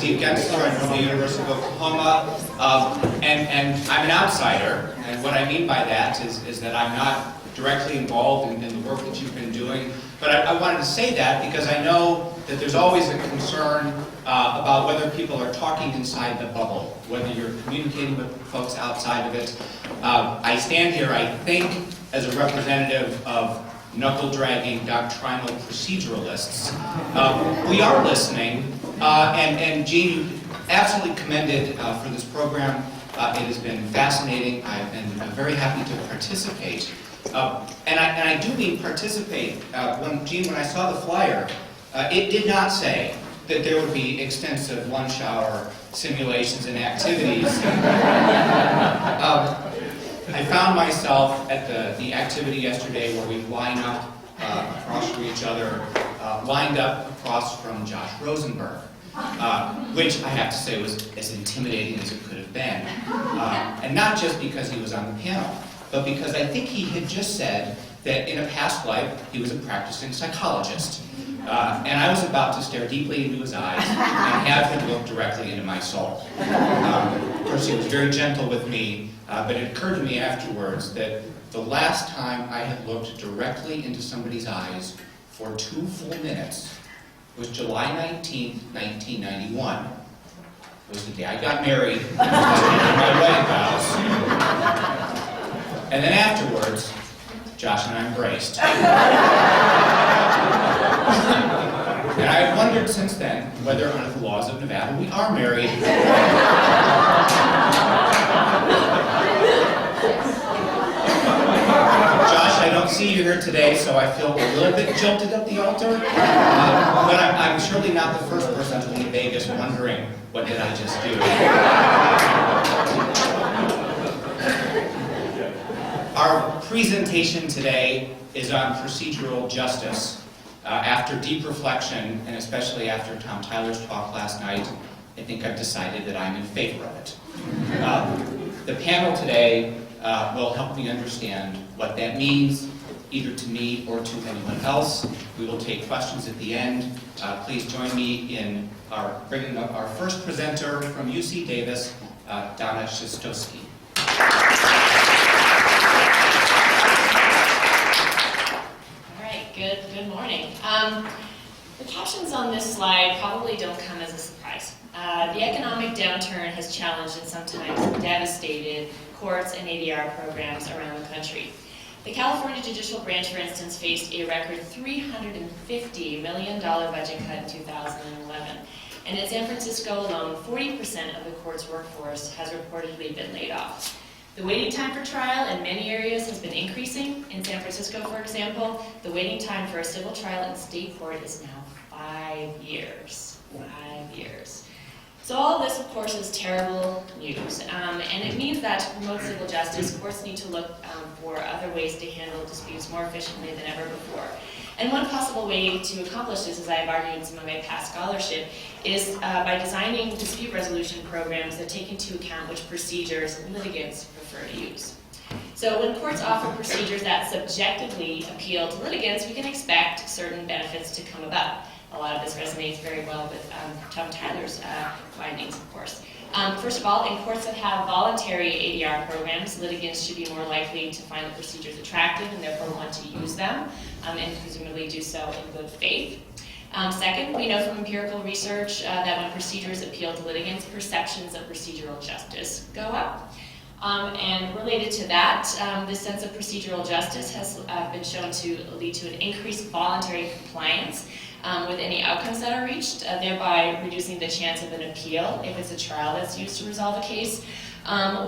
Steve Gensler. I'm from the University of Oklahoma, and I'm an outsider. And what I mean by that is that I'm not directly involved in the work that you've been doing. But I wanted to say that because I know that there's always a concern about whether people are talking inside the bubble, whether you're communicating with folks outside of it. I stand here, I think, as a representative of knuckle-dragging doctrinal proceduralists. We are listening, and Jean, you absolutely commended for this program. It has been fascinating. I've been very happy to participate. And I do mean participate. When I saw the flyer, it did not say that there would be extensive lunch-hour simulations and activities. I found myself at the activity yesterday where we line up across from each other, lined up across from Josh Rosenberg, which I have to say was as intimidating as it could have been. And not just because he was on the panel, but because I think he had just said that in a past life he was a practicing psychologist. And I was about to stare deeply into his eyes and have him look directly into my soul. Of course, he was very gentle with me, but it occurred to me afterwards that the last time I had looked directly into somebody's eyes for 2 full minutes was July 19th, 1991. It was the day I got married, my wedding vows. And then afterwards, Josh and I embraced. And I've wondered since then whether under the laws of Nevada we are married. Josh, I don't see you here today, so I feel a little bit jilted at the altar. But I'm surely not the first person to leave Vegas wondering, what did I just do? Our presentation today is on procedural justice. After deep reflection, and especially after Tom Tyler's talk last night, I think I've decided that I'm in favor of it. The panel today will help me understand what that means, either to me or to anyone else. We will take questions at the end. Please join me in bringing up our first presenter from UC Davis, Donna Shistowski. Good morning. The captions on this slide probably don't come as a surprise. The economic downturn has challenged and sometimes devastated courts and ADR programs around the country. The California Judicial Branch, for instance, faced a record $350 million budget cut in 2011. And in San Francisco alone, 40% of the court's workforce has reportedly been laid off. The waiting time for trial in many areas has been increasing. In San Francisco, for example, the waiting time for a civil trial in state court is now 5 years. 5 years. So all of this, of course, is terrible news. And it means that to promote civil justice, courts need to look for other ways to handle disputes more efficiently than ever before. And one possible way to accomplish this, as I have argued in some of my past scholarship, is by designing dispute resolution programs that take into account which procedures litigants prefer to use. So when courts offer procedures that subjectively appeal to litigants, we can expect certain benefits to come about. A lot of this resonates very well with Tom Tyler's findings, of course. First of all, in courts that have voluntary ADR programs, litigants should be more likely to find the procedures attractive and therefore want to use them, and presumably do so in good faith. Second, we know from empirical research that when procedures appeal to litigants, perceptions of procedural justice go up. And related to that, this sense of procedural justice has been shown to lead to an increased voluntary compliance with any outcomes that are reached, thereby reducing the chance of an appeal if it's a trial that's used to resolve a case,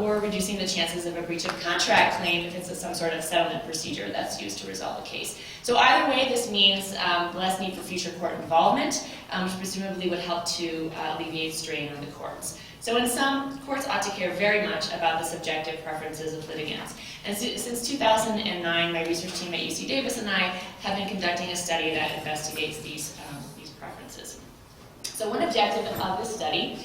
or reducing the chances of a breach of contract claim if it's some sort of settlement procedure that's used to resolve a case. So either way, this means less need for future court involvement, which presumably would help to alleviate strain on the courts. So in sum, courts ought to care very much about the subjective preferences of litigants. And since 2009, my research team at UC Davis and I have been conducting a study that investigates these preferences. So one objective of this study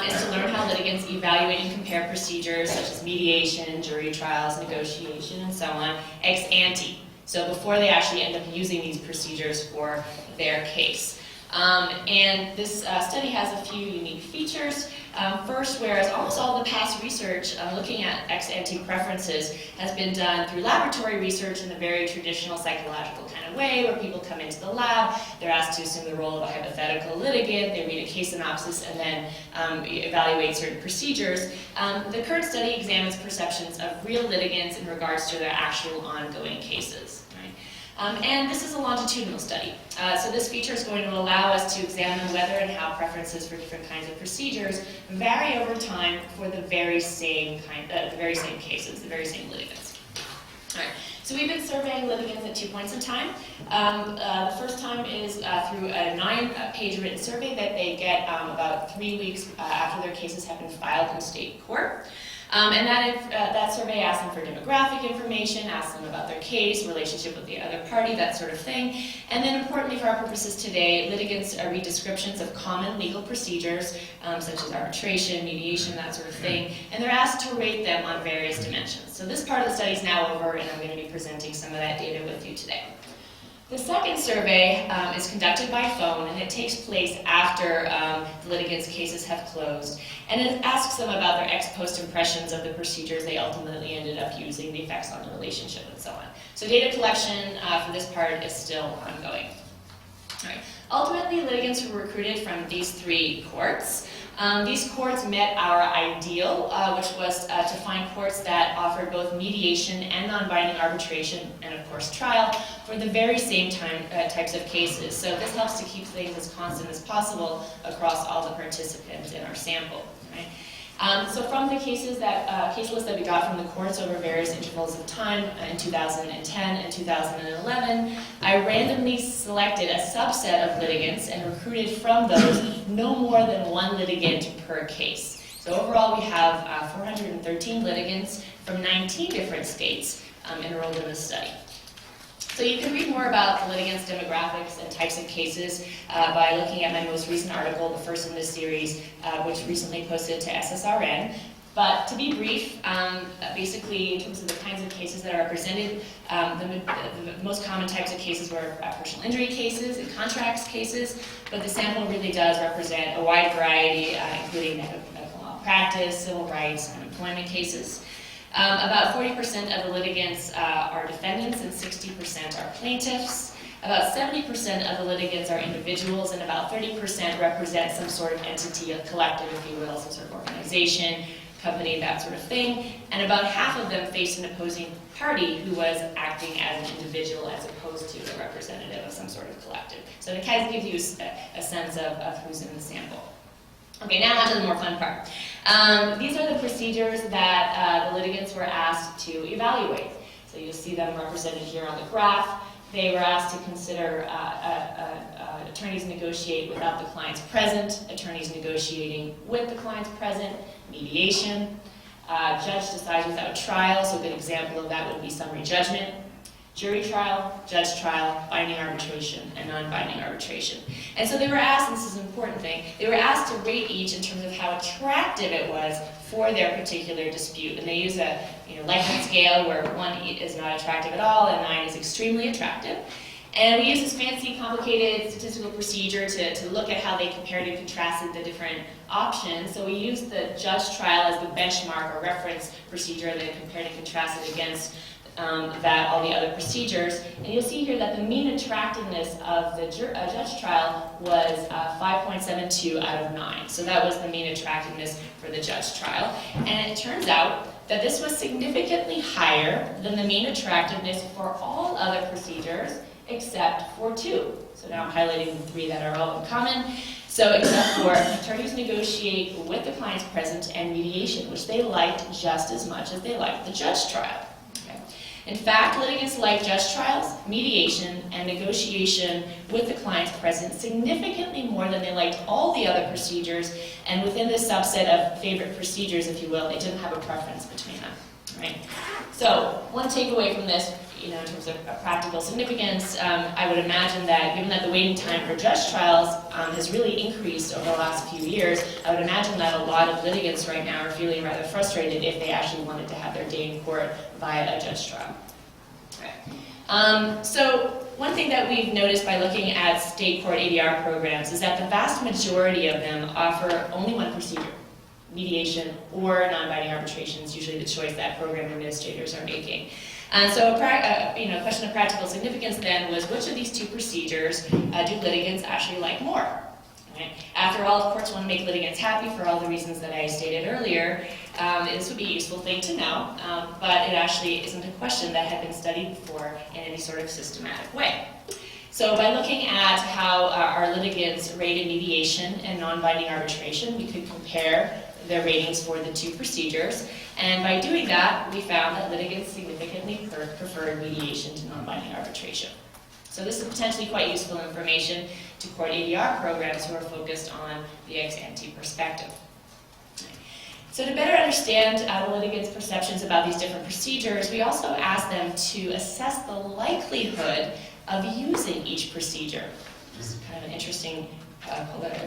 is to learn how litigants evaluate and compare procedures such as mediation, jury trials, negotiation, and so on, ex ante. So before they actually end up using these procedures for their case. And this study has a few unique features. First, whereas almost all the past research looking at ex ante preferences has been done through laboratory research in a very traditional psychological kind of way, where people come into the lab, they're asked to assume the role of a hypothetical litigant, they read a case synopsis, and then evaluate certain procedures. The current study examines perceptions of real litigants in regards to their actual ongoing cases. And this is a longitudinal study. So this feature is going to allow us to examine whether and how preferences for different kinds of procedures vary over time for the very same cases, the very same litigants. All right. So we've been surveying litigants at 2 points in time. The first time is through a 9-page written survey that they get about 3 weeks after their cases have been filed in state court. And that survey asks them for demographic information, asks them about their case, relationship with the other party, that sort of thing. And then importantly for our purposes today, litigants read descriptions of common legal procedures, such as arbitration, mediation, that sort of thing, and they're asked to rate them on various dimensions. So this part of the study is now over, and I'm going to be presenting some of that data with you today. The second survey is conducted by phone, and it takes place after the litigants' cases have closed. And it asks them about their ex-post impressions of the procedures they ultimately ended up using, the effects on the relationship, and so on. So data collection for this part is still ongoing. All right. Ultimately, litigants were recruited from these 3 courts. These courts met our ideal, which was to find courts that offered both mediation and non-binding arbitration, and of course trial, for the very same types of cases. So this helps to keep things as constant as possible across all the participants in our sample. Right? So from the cases case list that we got from the courts over various intervals of time in 2010 and 2011, I randomly selected a subset of litigants and recruited from those no more than 1 litigant per case. So overall we have 413 litigants from 19 different states enrolled in this study. So you can read more about the litigants' demographics and types of cases by looking at my most recent article, the first in this series, which recently posted to SSRN. But to be brief, basically in terms of the kinds of cases that are represented, the most common types of cases were personal injury cases and contracts cases, but the sample really does represent a wide variety, including medical malpractice, civil rights, and employment cases. About 40% of the litigants are defendants and 60% are plaintiffs. About 70% of the litigants are individuals, and about 30% represent some sort of entity, a collective, if you will, some sort of organization, company, that sort of thing. And about half of them faced an opposing party who was acting as an individual as opposed to a representative of some sort of collective. So it kind of gives you a sense of who's in the sample. Okay, now on to the more fun part. These are the procedures that the litigants were asked to evaluate. So you'll see them represented here on the graph. They were asked to consider attorneys negotiate without the clients present, attorneys negotiating with the clients present, mediation, judge decides without trial, so a good example of that would be summary judgment, jury trial, judge trial, binding arbitration, and non-binding arbitration. And so they were asked, and this is an important thing, they were asked to rate each in terms of how attractive it was for their particular dispute. And they use a Likert scale where 1 is not attractive at all and 9 is extremely attractive. And we use this fancy, complicated statistical procedure to look at how they compared and contrasted the different options. So we used the judge trial as the benchmark or reference procedure, and then compared and contrasted against all the other procedures. And you'll see here that the mean attractiveness of the judge trial was 5.72 out of 9. So that was the mean attractiveness for the judge trial. And it turns out that this was significantly higher than the mean attractiveness for all other procedures except for 2. So now I'm highlighting the 3 that are all in common. So except for attorneys negotiate with the clients present and mediation, which they liked just as much as they liked the judge trial. Okay. In fact, litigants like judge trials, mediation, and negotiation with the clients present significantly more than they liked all the other procedures, and within this subset of favorite procedures, if you will, they didn't have a preference between them. Right? So, one takeaway from this, in terms of practical significance, I would imagine that given that the waiting time for judge trials has really increased over the last few years, I would imagine that a lot of litigants right now are feeling rather frustrated if they actually wanted to have their day in court via a judge trial. Okay. So one thing that we've noticed by looking at state court ADR programs is that the vast majority of them offer only one procedure: mediation or non-binding arbitration is usually the choice that program administrators are making. And so a question of practical significance then was, which of these two procedures do litigants actually like more? Right? After all, courts want to make litigants happy for all the reasons that I stated earlier. This would be a useful thing to know, but it actually isn't a question that had been studied before in any sort of systematic way. So by looking at how our litigants rated mediation and non-binding arbitration, we could compare their ratings for the two procedures, and by doing that, we found that litigants significantly preferred mediation to non-binding arbitration. So this is potentially quite useful information to court ADR programs who are focused on the ex-ante perspective. So to better understand the litigants' perceptions about these different procedures, we also asked them to assess the likelihood of using each procedure, which is kind of an interesting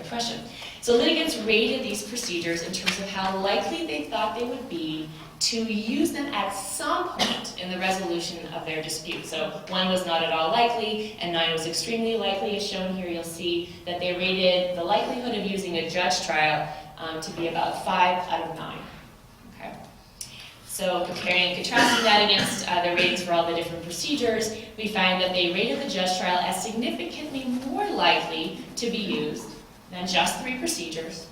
question. So litigants rated these procedures in terms of how likely they thought they would be to use them at some point in the resolution of their dispute. So 1 was not at all likely, and 9 was extremely likely. As shown here, you'll see that they rated the likelihood of using a judge trial to be about 5 out of 9. Okay. So comparing and contrasting that against the ratings for all the different procedures, we find that they rated the judge trial as significantly more likely to be used than just 3 procedures: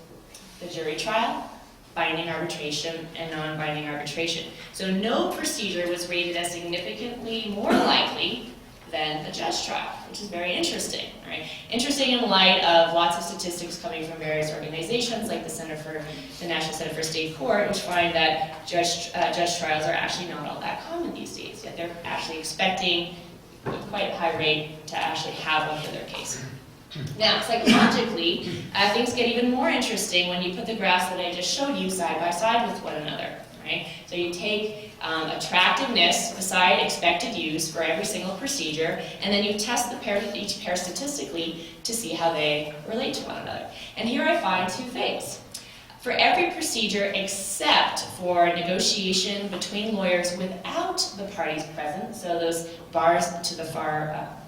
the jury trial, binding arbitration, and non-binding arbitration. So no procedure was rated as significantly more likely than the judge trial, which is very interesting, right? Interesting in light of lots of statistics coming from various organizations like the National Center for State Court, which find that judge trials are actually not all that common these days, yet they're actually expecting quite a high rate to actually have one for their case. Now, psychologically, things get even more interesting when you put the graphs that I just showed you side by side with one another, right? So you take attractiveness beside expected use for every single procedure, and then you test each pair statistically to see how they relate to one another. And here I find 2 things. For every procedure except for negotiation between lawyers without the parties present, so those bars to the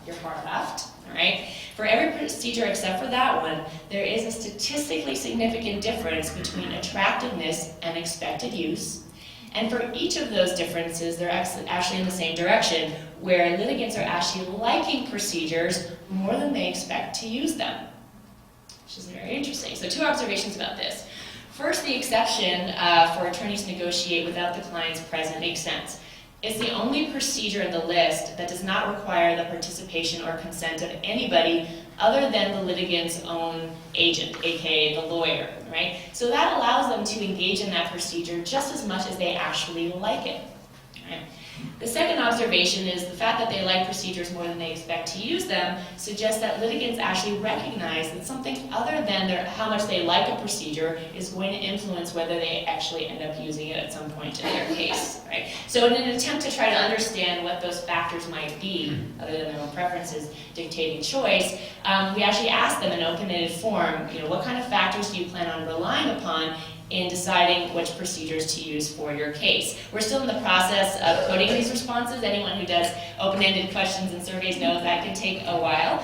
your far left, all right? For every procedure except for that one, there is a statistically significant difference between attractiveness and expected use. And for each of those differences, they're actually in the same direction, where litigants are actually liking procedures more than they expect to use them, which is very interesting. So 2 observations about this. First, the exception for attorneys to negotiate without the clients present makes sense. It's the only procedure in the list that does not require the participation or consent of anybody other than the litigant's own agent, aka the lawyer, right? So that allows them to engage in that procedure just as much as they actually like it, right? The second observation is the fact that they like procedures more than they expect to use them suggests that litigants actually recognize that something other than how much they like a procedure is going to influence whether they actually end up using it at some point in their case, right? So in an attempt to try to understand what those factors might be, other than their own preferences dictating choice, we actually asked them in open-ended form, what kind of factors do you plan on relying upon in deciding which procedures to use for your case. We're still in the process of coding these responses. Anyone who does open-ended questions and surveys knows that can take a while.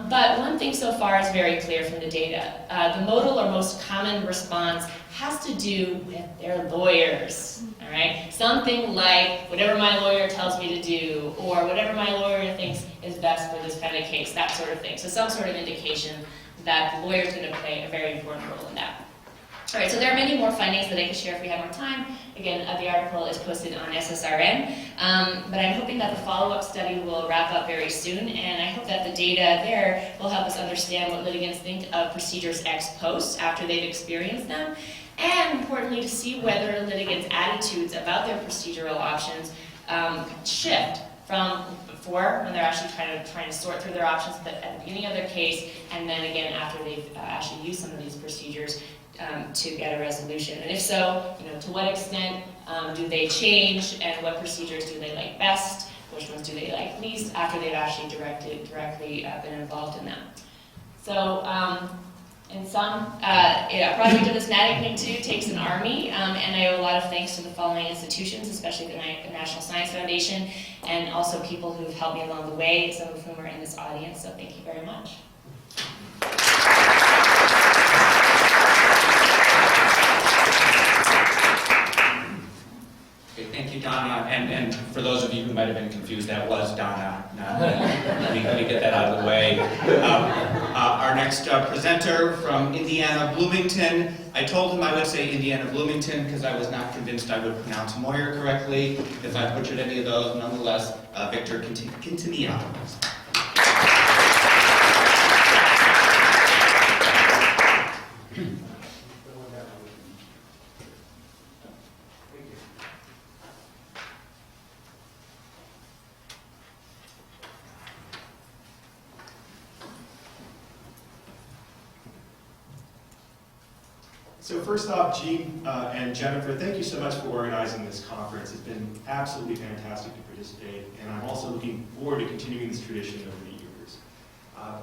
But one thing so far is very clear from the data. The modal or most common response has to do with their lawyers, all right? Something like, whatever my lawyer tells me to do, or whatever my lawyer thinks is best for this kind of case, that sort of thing. So some sort of indication that the lawyer is going to play a very important role in that. All right, so there are many more findings that I could share if we had more time. Again, the article is posted on SSRN, but I'm hoping that the follow-up study will wrap up very soon, and I hope that the data there will help us understand what litigants think of procedures ex post after they've experienced them, and importantly, to see whether litigants' attitudes about their procedural options shift from before, when they're actually trying to sort through their options at the beginning of their case, and then again after they've actually used some of these procedures to get a resolution. And if so, to what extent do they change, and what procedures do they like best, which ones do they like least after they've actually directly been involved in them. So In some, a project of this magnitude takes an army, and I owe a lot of thanks to the following institutions, especially the National Science Foundation, and also people who've helped me along the way, some of whom are in this audience, so thank you very much. Okay, thank you, Donna. And for those of you who might have been confused, that was Donna. Let me get that out of the way. Our next presenter from Indiana Bloomington. I told him I would say Indiana Bloomington because I was not convinced I would pronounce Moyer correctly if I butchered any of those. Nonetheless, Victor Quintanilla. So first off, Gene and Jennifer, thank you so much for organizing this conference. It's been absolutely fantastic to participate, and I'm also looking forward to continuing this tradition over the years.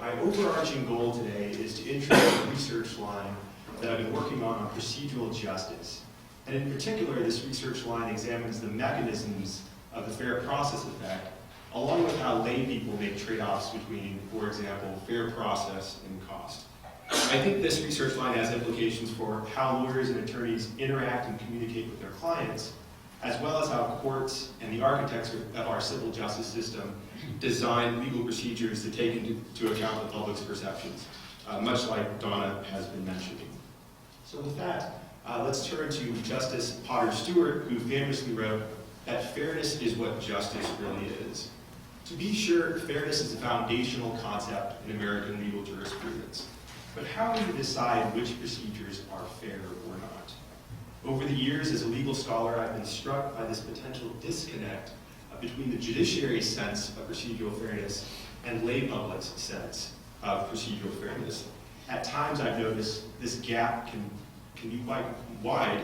My overarching goal today is to introduce a research line that I've been working on procedural justice. And in particular, this research line examines the mechanisms of the fair process effect, along with how lay people make trade-offs between, for example, fair process and cost. I think this research line has implications for how lawyers and attorneys interact and communicate with their clients, as well as how courts and the architects of our civil justice system design legal procedures to take into account the public's perceptions, much like Donna has been mentioning. So with that, let's turn to Justice Potter Stewart, who famously wrote that fairness is what justice really is. To be sure, fairness is a foundational concept in American legal jurisprudence. But how do we decide which procedures are fair or not? Over the years, as a legal scholar, I've been struck by this potential disconnect between the judiciary's sense of procedural fairness and lay public's sense of procedural fairness. At times, I've noticed this gap can be quite wide,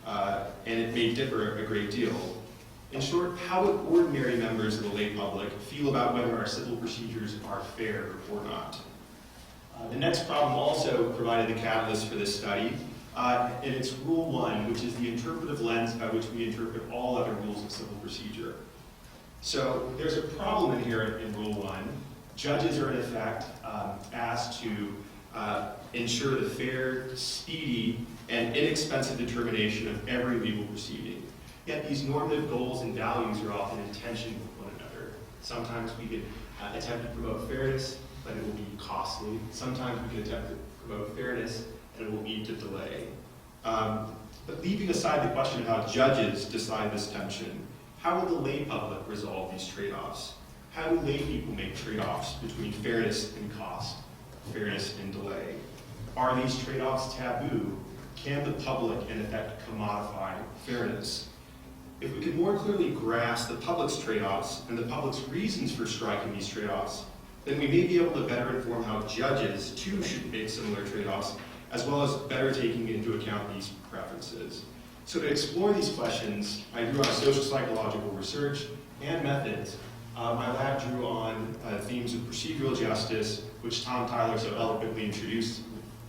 and it may differ a great deal. In short, how would ordinary members of the lay public feel about whether our civil procedures are fair or not? The next problem also provided the catalyst for this study, and it's Rule 1, which is the interpretive lens by which we interpret all other rules of civil procedure. So there's a problem inherent in Rule 1. Judges are in effect asked to ensure the fair, speedy, and inexpensive determination of every legal proceeding. Yet these normative goals and values are often in tension with one another. Sometimes we can attempt to promote fairness, but it will be costly. Sometimes we can attempt to promote fairness, and it will lead to delay. But leaving aside the question of how judges decide this tension, how will the lay public resolve these trade-offs? How do lay people make trade-offs between fairness and cost, fairness and delay? Are these trade-offs taboo? Can the public, in effect, commodify fairness? If we could more clearly grasp the public's trade-offs and the public's reasons for striking these trade-offs, then we may be able to better inform how judges, too, should make similar trade-offs, as well as better taking into account these preferences. So to explore these questions, I drew on social psychological research and methods. My lab drew on themes of procedural justice, which Tom Tyler so eloquently introduced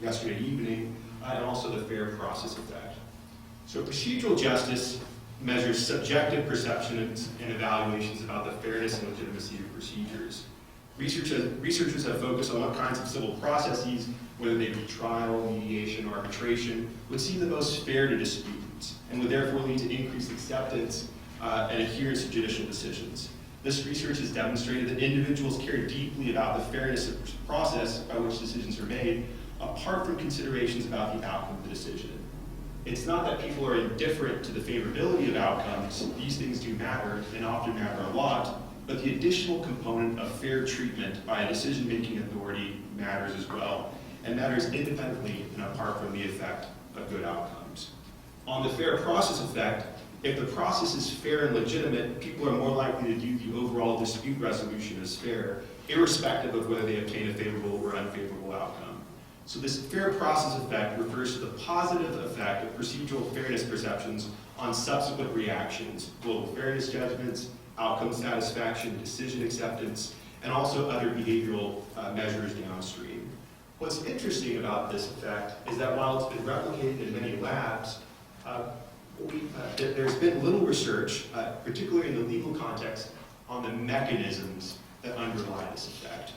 yesterday evening, and also the fair process effect. So procedural justice measures subjective perceptions and evaluations about the fairness and legitimacy of procedures. Researchers have focused on what kinds of civil processes, whether they be trial, mediation, or arbitration, would seem the most fair to disputants, and would therefore lead to increased acceptance and adherence to judicial decisions. This research has demonstrated that individuals care deeply about the fairness of the process by which decisions are made, apart from considerations about the outcome of the decision. It's not that people are indifferent to the favorability of outcomes. These things do matter, and often matter a lot, but the additional component of fair treatment by a decision-making authority matters as well, and matters independently and apart from the effect of good outcomes. On the fair process effect, if the process is fair and legitimate, people are more likely to view the overall dispute resolution as fair, irrespective of whether they obtain a favorable or unfavorable outcome. So this fair process effect refers to the positive effect of procedural fairness perceptions on subsequent reactions, global fairness judgments, outcome satisfaction, decision acceptance, and also other behavioral measures downstream. What's interesting about this effect is that while it's been replicated in many labs, there's been little research, particularly in the legal context, on the mechanisms that underlie this effect.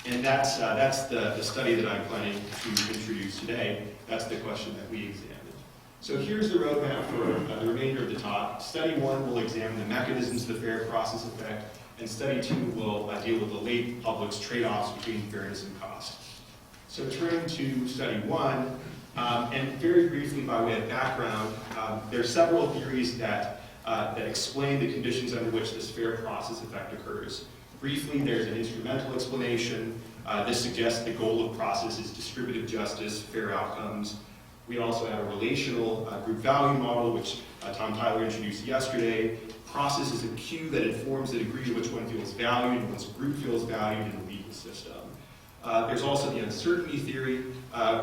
And that's the study that I'm planning to introduce today. That's the question that we examined. So here's the roadmap for the remainder of the talk. Study 1 will examine the mechanisms of the fair process effect, and Study 2 will deal with the lay public's trade-offs between fairness and cost. So turning to Study 1, and very briefly by way of background, there are several theories that explain the conditions under which this fair process effect occurs. Briefly, there's an instrumental explanation. This suggests the goal of process is distributive justice, fair outcomes. We also have a relational group value model, which Tom Tyler introduced yesterday. Process is a cue that informs the degree to which one feels valued and once a group feels valued in the legal system. There's also the uncertainty theory,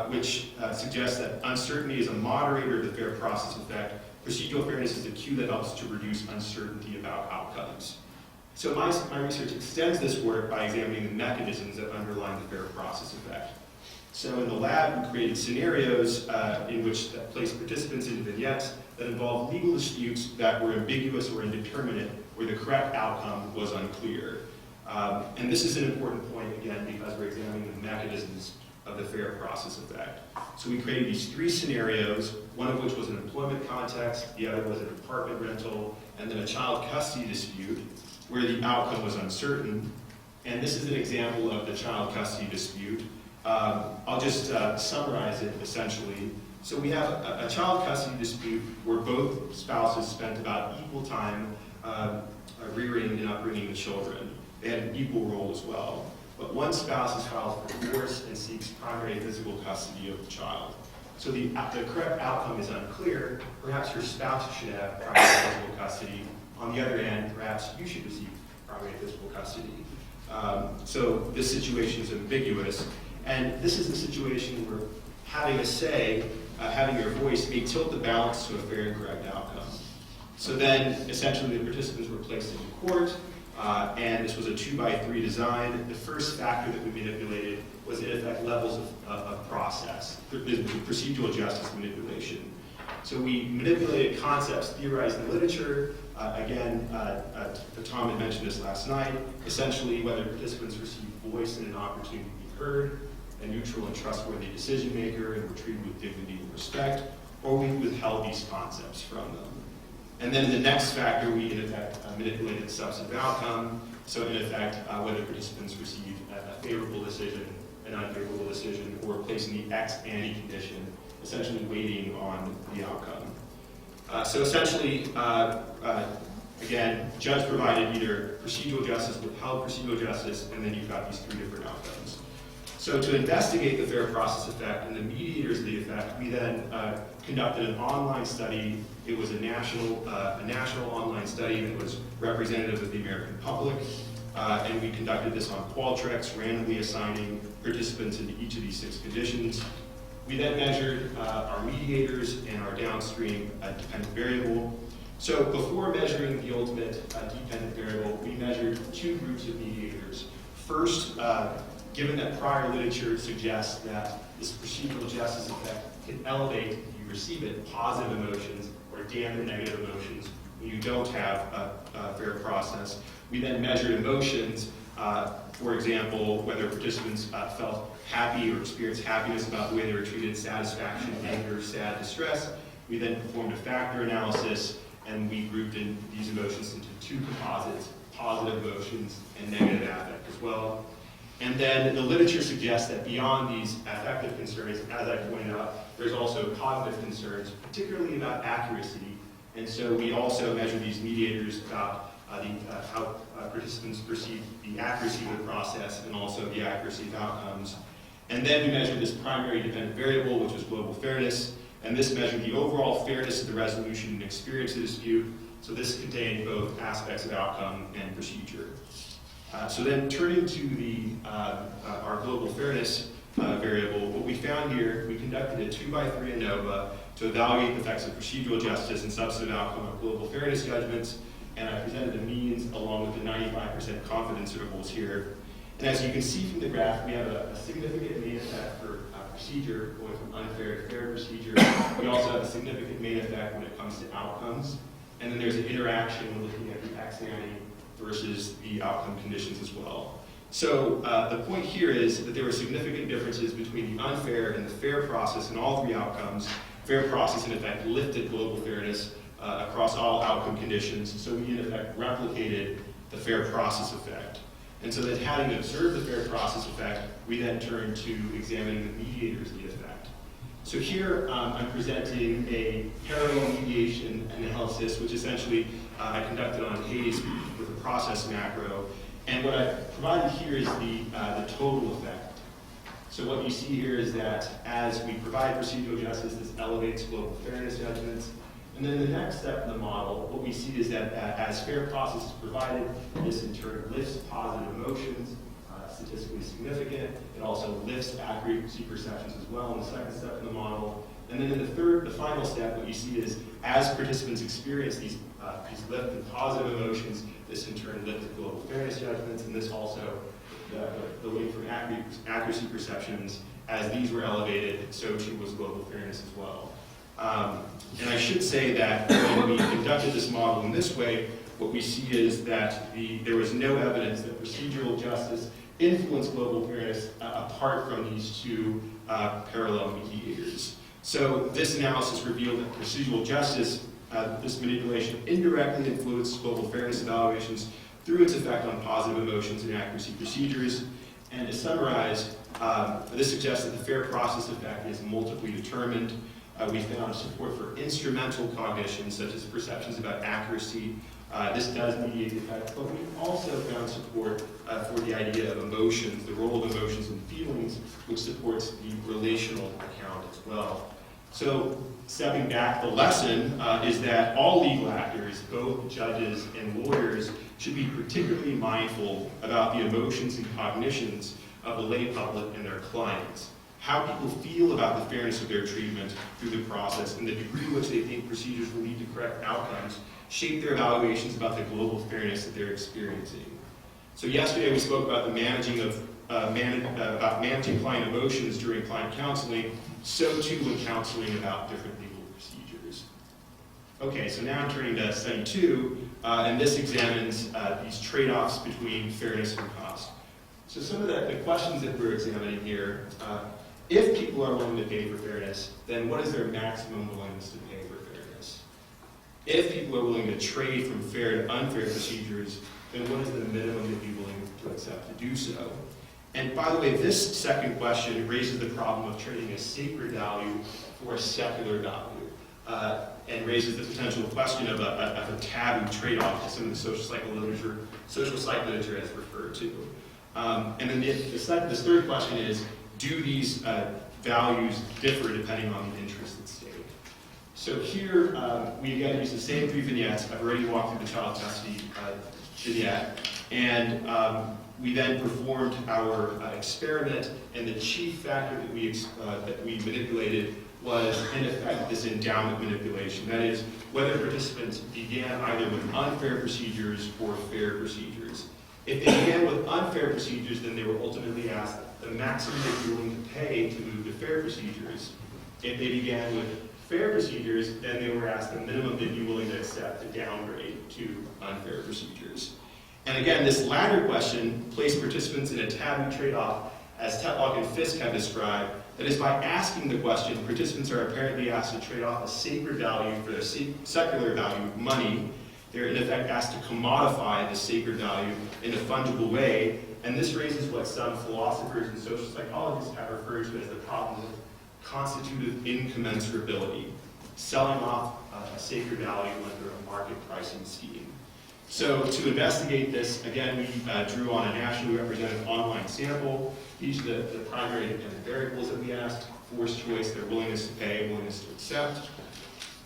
which suggests that uncertainty is a moderator of the fair process effect. Procedural fairness is a cue that helps to reduce uncertainty about outcomes. So my research extends this work by examining the mechanisms that underlie the fair process effect. So in the lab, we created scenarios in which placed participants in vignettes that involved legal disputes that were ambiguous or indeterminate, where the correct outcome was unclear. And this is an important point, again, because we're examining the mechanisms of the fair process effect. So we created these 3 scenarios, one of which was an employment context, the other was an apartment rental, and then a child custody dispute, where the outcome was uncertain. And this is an example of the child custody dispute. I'll just summarize it essentially. So we have a child custody dispute where both spouses spent about equal time rearing and upbringing the children. They had an equal role as well. But one spouse has filed for divorce and seeks primary physical custody of the child. So the correct outcome is unclear. Perhaps your spouse should have primary physical custody. On the other hand, perhaps you should receive primary physical custody. So this situation is ambiguous. And this is the situation where having a say, having your voice may tilt the balance to a fair and correct outcome. So then, essentially, the participants were placed in court, and this was a 2x3 design. The first factor that we manipulated was, in effect, levels of process, procedural justice manipulation. So we manipulated concepts theorized in literature. Again, Tom had mentioned this last night. Essentially, whether participants received voice and an opportunity to be heard, a neutral and trustworthy decision maker, and were treated with dignity and respect, or we withheld these concepts from them. And then in the next factor, we in effect manipulated the substantive outcome. So in effect, whether participants received a favorable decision, an unfavorable decision, or placing the ex ante condition, essentially waiting on the outcome. So essentially, again, judge provided either procedural justice, withheld procedural justice, and then you've got these 3 different outcomes. So to investigate the fair process effect and the mediators of the effect, we then conducted an online study. It was a national online study that was representative of the American public, and we conducted this on Qualtrics, randomly assigning participants into each of these 6 conditions. We then measured our mediators and our downstream dependent variable. So before measuring the ultimate dependent variable, we measured 2 groups of mediators. First, given that prior literature suggests that this procedural justice effect can elevate, if you receive it, positive emotions or dampen negative emotions when you don't have a fair process, we then measured emotions, for example, whether participants felt happy or experienced happiness about the way they were treated, satisfaction, anger, sad, distress. We then performed a factor analysis, and we grouped in these emotions into 2 composites, positive emotions and negative affect as well. And then the literature suggests that beyond these affective concerns, as I pointed out, there's also cognitive concerns, particularly about accuracy. And so we also measure these mediators about how participants perceive the accuracy of the process and also the accuracy of outcomes. And then we measured this primary dependent variable, which was global fairness. And this measured the overall fairness of the resolution and experience of the dispute. So this contained both aspects of outcome and procedure. So then turning to our global fairness variable, what we found here, we conducted a 2x3 ANOVA to evaluate the effects of procedural justice and substantive outcome of global fairness judgments, and I presented the means along with the 95% confidence intervals here. And as you can see from the graph, we have a significant main effect for procedure, going from unfair to fair procedure. We also have a significant main effect when it comes to outcomes. And then there's an interaction when looking at the ex ante versus the outcome conditions as well. So the point here is that there were significant differences between the unfair and the fair process in all three outcomes. Fair process, in effect, lifted global fairness across all outcome conditions. So we, in effect, replicated the fair process effect. And so then, having observed the fair process effect, we then turn to examining the mediators of the effect. So here I'm presenting a parallel mediation analysis, which essentially I conducted on Hayes with a process macro. And what I've provided here is the total effect. So what you see here is that as we provide procedural justice, this elevates global fairness judgments. And then the next step in the model, what we see is that as fair process is provided, this in turn lifts positive emotions, statistically significant. It also lifts accuracy perceptions as well in the second step in the model. And then in the final step, what you see is as participants experience these lift and positive emotions, this in turn lifts global fairness judgments, and this also, the weight for accuracy perceptions, as these were elevated, so too was global fairness as well. And I should say that when we conducted this model in this way, what we see is that there was no evidence that procedural justice influenced global fairness apart from these two parallel mediators. So this analysis revealed that procedural justice, this manipulation, indirectly influenced global fairness evaluations through its effect on positive emotions and accuracy procedures. And to summarize, this suggests that the fair process effect is multiply determined. We found support for instrumental cognition, such as perceptions about accuracy. This does mediate the effect, but we also found support for the idea of emotions, the role of emotions and feelings, which supports the relational account as well. So, stepping back, the lesson is that all legal actors, both judges and lawyers, should be particularly mindful about the emotions and cognitions of the lay public and their clients. How people feel about the fairness of their treatment through the process and the degree to which they think procedures will lead to correct outcomes shape their evaluations about the global fairness that they're experiencing. So yesterday we spoke about the managing client emotions during client counseling, so too when counseling about different legal procedures. Okay, so now I'm turning to study 2, and this examines these trade-offs between fairness and cost. So some of the questions that we're examining here, if people are willing to pay for fairness, then what is their maximum willingness to pay for fairness? If people are willing to trade from fair to unfair procedures, then what is the minimum they'd be willing to accept to do so? And by the way, this second question raises the problem of trading a sacred value for a secular value, and raises the potential question of a taboo trade-off, as some of the social psych literature has referred to. And then this third question is, do these values differ depending on the interest at stake? So here, we again use the same 3 vignettes. I've already walked through the child custody vignette. And we then performed our experiment, and the chief factor that we manipulated was, in effect, this endowment manipulation. That is, whether participants began either with unfair procedures or fair procedures. If they began with unfair procedures, then they were ultimately asked the maximum they'd be willing to pay to move to fair procedures. If they began with fair procedures, then they were asked the minimum they'd be willing to accept to downgrade to unfair procedures. And again, this latter question placed participants in a taboo trade-off, as Tetlock and Fisk have described. That is, by asking the question, participants are apparently asked to trade off a sacred value for their secular value, money. They're in effect asked to commodify the sacred value in a fungible way, and this raises what some philosophers and social psychologists have referred to as the problem of constitutive incommensurability, selling off a sacred value under a market pricing scheme. So to investigate this, again, we drew on a nationally representative online sample. These are the primary variables that we asked: forced choice, their willingness to pay, willingness to accept.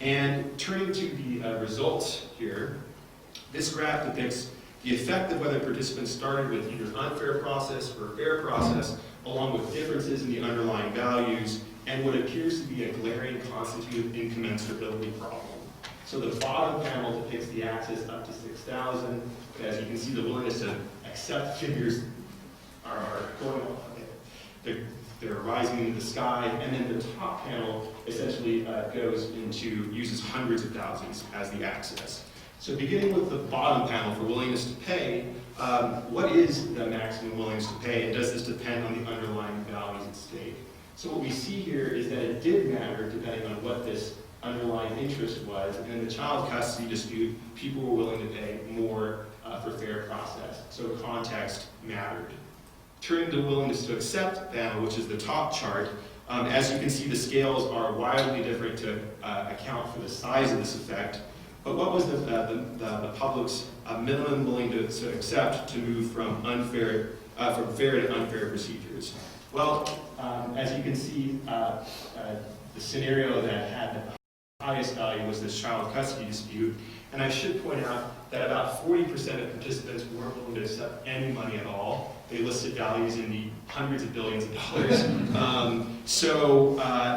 And turning to the results here, this graph depicts the effect of whether participants started with either unfair process or fair process, along with differences in the underlying values, and what appears to be a glaring constitutive incommensurability problem. So the bottom panel depicts the axis up to 6,000, but as you can see, the willingness to accept figures are going on. They're rising into the sky, and then the top panel essentially uses hundreds of thousands as the axis. So beginning with the bottom panel for willingness to pay, what is the maximum willingness to pay, and does this depend on the underlying values at stake? So what we see here is that it did matter depending on what this underlying interest was, and in the child custody dispute, people were willing to pay more for fair process. So context mattered. Turning to willingness to accept panel, which is the top chart, as you can see, the scales are wildly different to account for the size of this effect. But what was the public's minimum willing to accept to move from fair to unfair procedures? Well, as you can see, the scenario that had the highest value was this child custody dispute. And I should point out that about 40% of participants weren't willing to accept any money at all. They listed values in the hundreds of billions of dollars.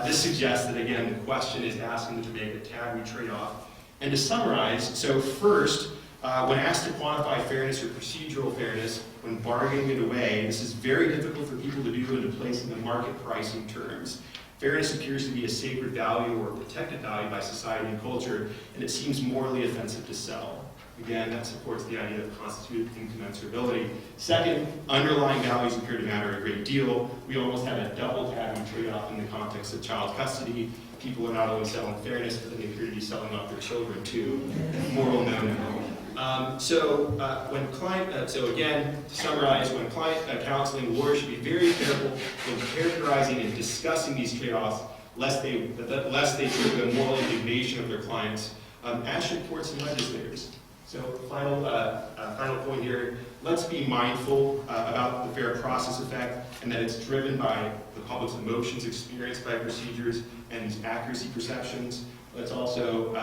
This suggests that, again, the question is asking them to make a taboo trade-off. And to summarize, so first, when asked to quantify fairness or procedural fairness, when bargaining it away, this is very difficult for people to do and to place in the market pricing terms. Fairness appears to be a sacred value or a protected value by society and culture, and it seems morally offensive to sell. Again, that supports the idea of constitutive incommensurability. Second, underlying values appear to matter a great deal. We almost have a double taboo trade-off in the context of child custody. People are not only selling fairness, but they appear to be selling off their children too. Moral no-no. Again, to summarize, when client counseling, lawyers should be very careful when characterizing and discussing these trade-offs, lest they trigger the moral indignation of their clients, as should courts and legislators. So final point here, let's be mindful about the fair process effect and that it's driven by the public's emotions experienced by procedures and these accuracy perceptions. Let's also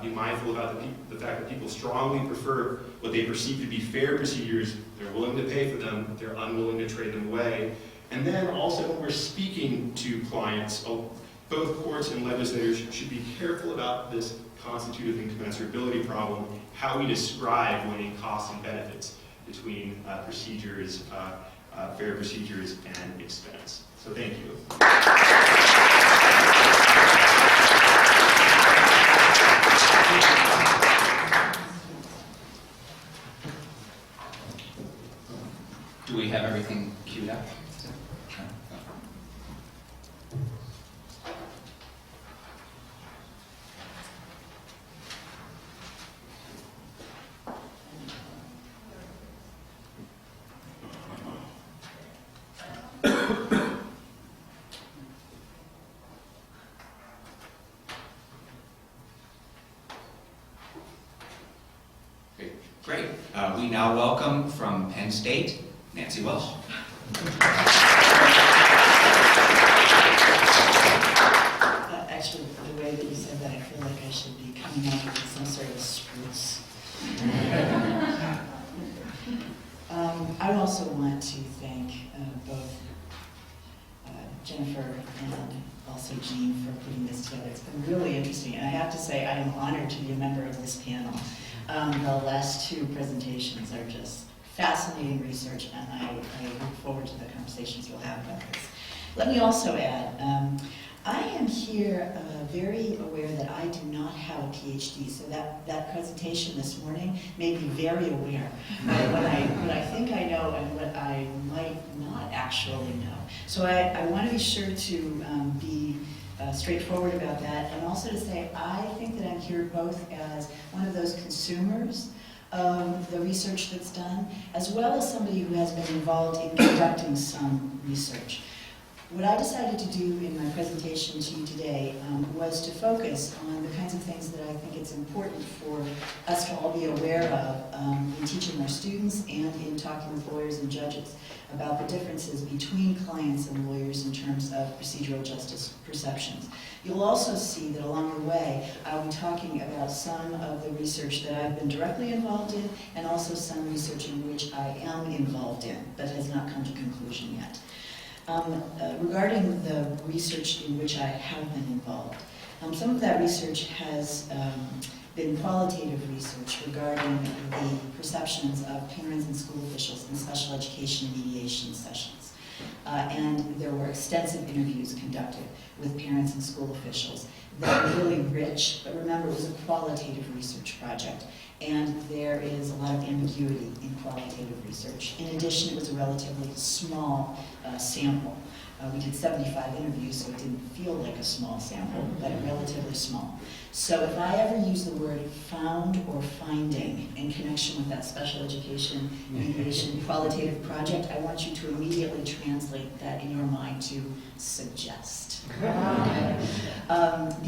be mindful about the fact that people strongly prefer what they perceive to be fair procedures. They're willing to pay for them, they're unwilling to trade them away. And then also when we're speaking to clients, both courts and legislators should be careful about this constitutive incommensurability problem, how we describe weighing costs and benefits between procedures, fair procedures, and expense. So thank you. Do we have everything queued up? Great. We now welcome from Penn State, Nancy Welsh. Actually, the way that you said that, I feel like I should be coming up with some sort of spruce. I also want to thank both Jennifer and also Jean for putting this together. It's been really interesting, and I have to say I am honored to be a member of this panel. The last two presentations are just fascinating research, and I look forward to the conversations we'll have about this. Let me also add, I am here very aware that I do not have a PhD, so that presentation this morning made me very aware of what I think I know and what I might not actually know. So I want to be sure to be straightforward about that, and also to say I think that I'm here both as one of those consumers of the research that's done, as well as somebody who has been involved in conducting some research. What I decided to do in my presentation to you today was to focus on the kinds of things that I think it's important for us to all be aware of in teaching our students and in talking with lawyers and judges about the differences between clients and lawyers in terms of procedural justice perceptions. You'll also see that along the way, I'll be talking about some of the research that I've been directly involved in and also some research in which I am involved in, but has not come to conclusion yet. Regarding the research in which I have been involved, some of that research has been qualitative research regarding the perceptions of parents and school officials in special education mediation sessions. And there were extensive interviews conducted with parents and school officials that were really rich, but remember, it was a qualitative research project, and there is a lot of ambiguity in qualitative research. In addition, it was a relatively small sample. We did 75 interviews, so it didn't feel like a small sample, but relatively small. So if I ever use the word found or finding in connection with that special education mediation qualitative project, I want you to immediately translate that in your mind to suggest. Okay?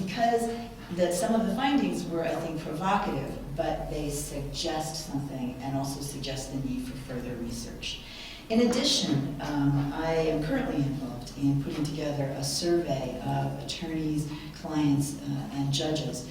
Because some of the findings were, I think, provocative, but they suggest something and also suggest the need for further research. In addition, I am currently involved in putting together a survey of attorneys, clients, and judges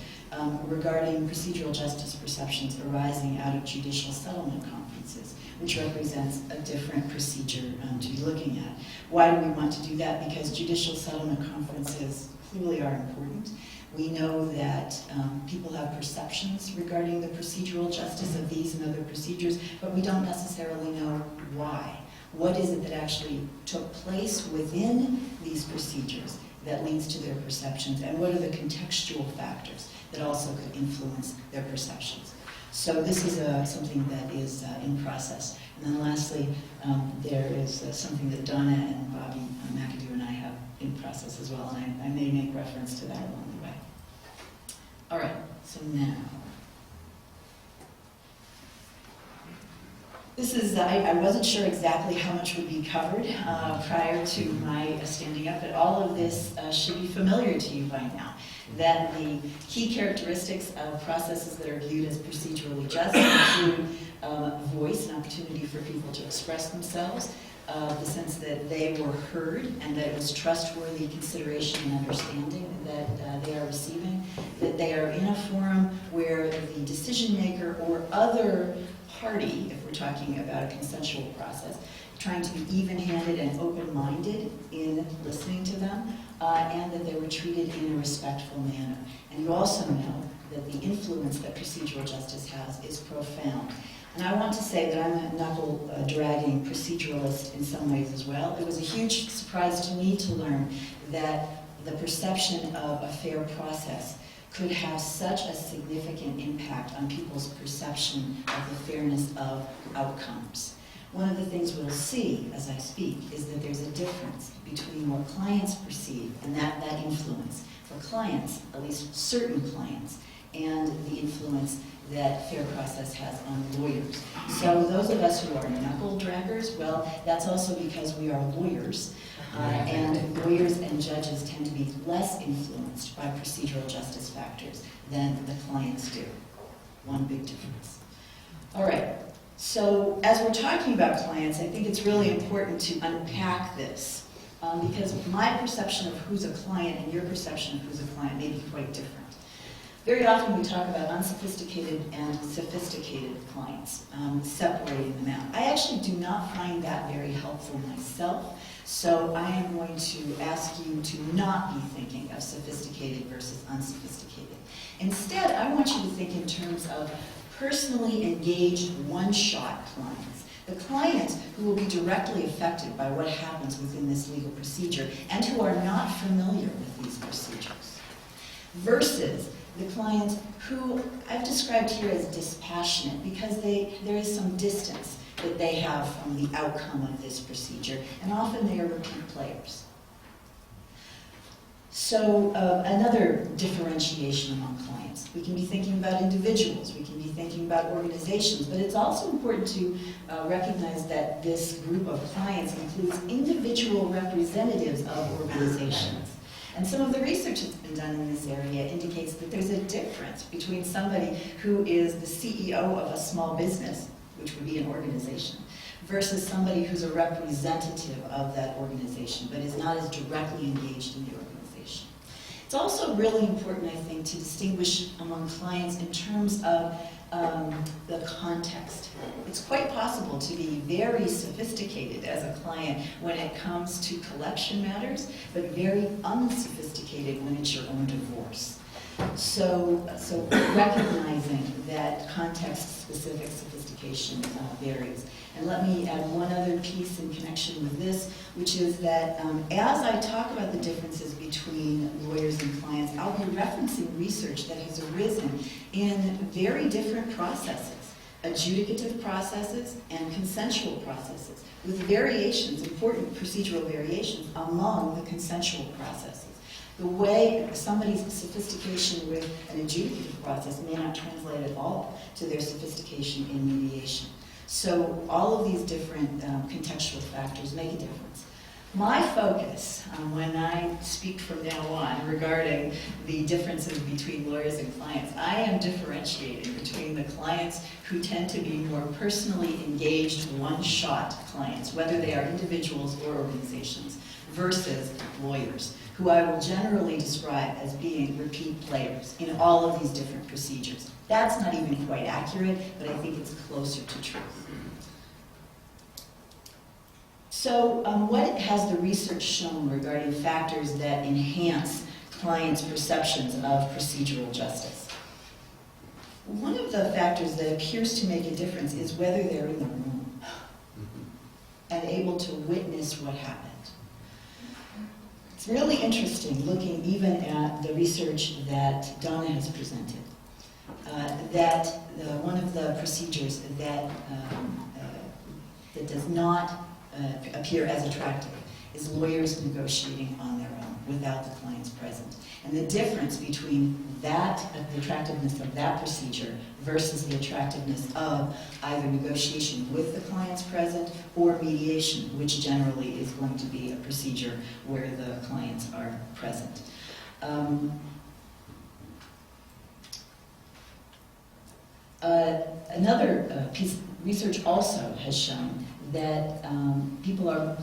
regarding procedural justice perceptions arising out of judicial settlement conferences, which represents a different procedure to be looking at. Why do we want to do that? Because judicial settlement conferences clearly are important. We know that people have perceptions regarding the procedural justice of these and other procedures, but we don't necessarily know why. What is it that actually took place within these procedures that leads to their perceptions, and what are the contextual factors that also could influence their perceptions? So this is something that is in process. And then lastly, there is something that Donna and Bobby McAdoo and I have in process as well, and I may make reference to that along the way. All right, so now, this is, I wasn't sure exactly how much would be covered prior to my standing up, but all of this should be familiar to you by now. That the key characteristics of processes that are viewed as procedurally just include voice, an opportunity for people to express themselves, the sense that they were heard and that it was trustworthy consideration and understanding that they are receiving, that they are in a forum where the decision maker or other party, if we're talking about a consensual process, trying to be even-handed and open-minded in listening to them, and that they were treated in a respectful manner. And you also know that the influence that procedural justice has is profound. And I want to say that I'm a knuckle-dragging proceduralist in some ways as well. It was a huge surprise to me to learn that the perception of a fair process could have such a significant impact on people's perception of the fairness of outcomes. One of the things we'll see as I speak is that there's a difference between what clients perceive and that influence for clients, at least certain clients, and the influence that fair process has on lawyers. So those of us who are knuckle draggers, well, that's also because we are lawyers, and lawyers and judges tend to be less influenced by procedural justice factors than the clients do. One big difference. All right, so as we're talking about clients, I think it's really important to unpack this, because my perception of who's a client and your perception of who's a client may be quite different. Very often we talk about unsophisticated and sophisticated clients, separating them out. I actually do not find that very helpful myself, so I am going to ask you to not be thinking of sophisticated versus unsophisticated. Instead, I want you to think in terms of personally engaged one-shot clients. The clients who will be directly affected by what happens within this legal procedure and who are not familiar with these procedures. Versus the clients who I've described here as dispassionate because there is some distance that they have from the outcome of this procedure, and often they are repeat players. So another differentiation among clients. We can be thinking about individuals, we can be thinking about organizations, but it's also important to recognize that this group of clients includes individual representatives of organizations. And some of the research that's been done in this area indicates that there's a difference between somebody who is the CEO of a small business, which would be an organization, versus somebody who's a representative of that organization, but is not as directly engaged in the organization. It's also really important, I think, to distinguish among clients in terms of the context. It's quite possible to be very sophisticated as a client when it comes to collection matters, but very unsophisticated when it's your own divorce. So recognizing that context-specific sophistication varies. And let me add one other piece in connection with this, which is that as I talk about the differences between lawyers and clients, I'll be referencing research that has arisen in very different processes, adjudicative processes and consensual processes, with variations, important procedural variations among the consensual processes. The way somebody's sophistication with an adjudicative process may not translate at all to their sophistication in mediation. So all of these different contextual factors make a difference. My focus when I speak from now on regarding the differences between lawyers and clients, I am differentiating between the clients who tend to be more personally engaged, one-shot clients, whether they are individuals or organizations, versus lawyers, who I will generally describe as being repeat players in all of these different procedures. That's not even quite accurate, but I think it's closer to truth. So what has the research shown regarding factors that enhance clients' perceptions of procedural justice? One of the factors that appears to make a difference is whether they're in the room and able to witness what happened. It's really interesting looking even at the research that Donna has presented, that one of the procedures that does not appear as attractive is lawyers negotiating on their own without the clients present. And the difference between that, the attractiveness of that procedure versus the attractiveness of either negotiation with the clients present or mediation, which generally is going to be a procedure where the clients are present. Another piece of research also has shown that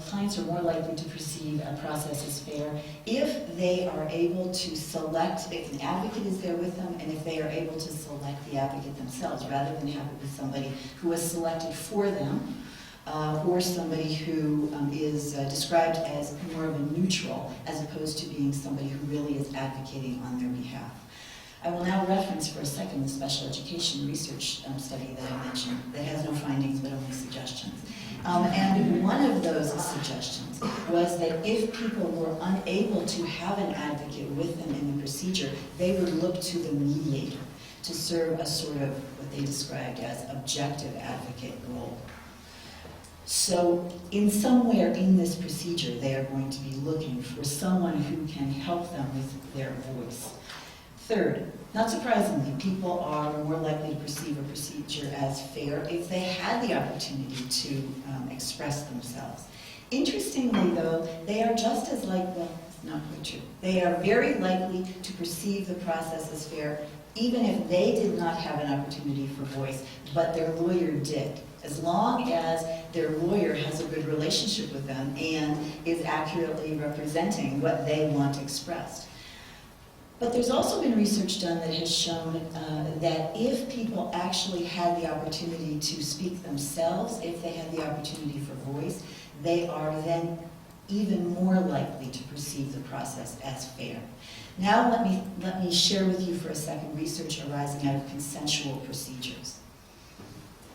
clients are more likely to perceive a process as fair if they are able to select, if an advocate is there with them, and if they are able to select the advocate themselves, rather than have it with somebody who is selected for them, or somebody who is described as more of a neutral, as opposed to being somebody who really is advocating on their behalf. I will now reference for a second the special education research study that I mentioned that has no findings but only suggestions. And one of those suggestions was that if people were unable to have an advocate with them in the procedure, they would look to the mediator to serve a sort of what they described as objective advocate role. So in somewhere in this procedure, they are going to be looking for someone who can help them with their voice. Third, not surprisingly, people are more likely to perceive a procedure as fair if they had the opportunity to express themselves. Interestingly, though, they are just as likely, well, it's not quite true, they are very likely to perceive the process as fair even if they did not have an opportunity for voice, but their lawyer did, as long as their lawyer has a good relationship with them and is accurately representing what they want expressed. But there's also been research done that has shown that if people actually had the opportunity to speak themselves, if they had the opportunity for voice, they are then even more likely to perceive the process as fair. Now let me share with you for a second research arising out of consensual procedures.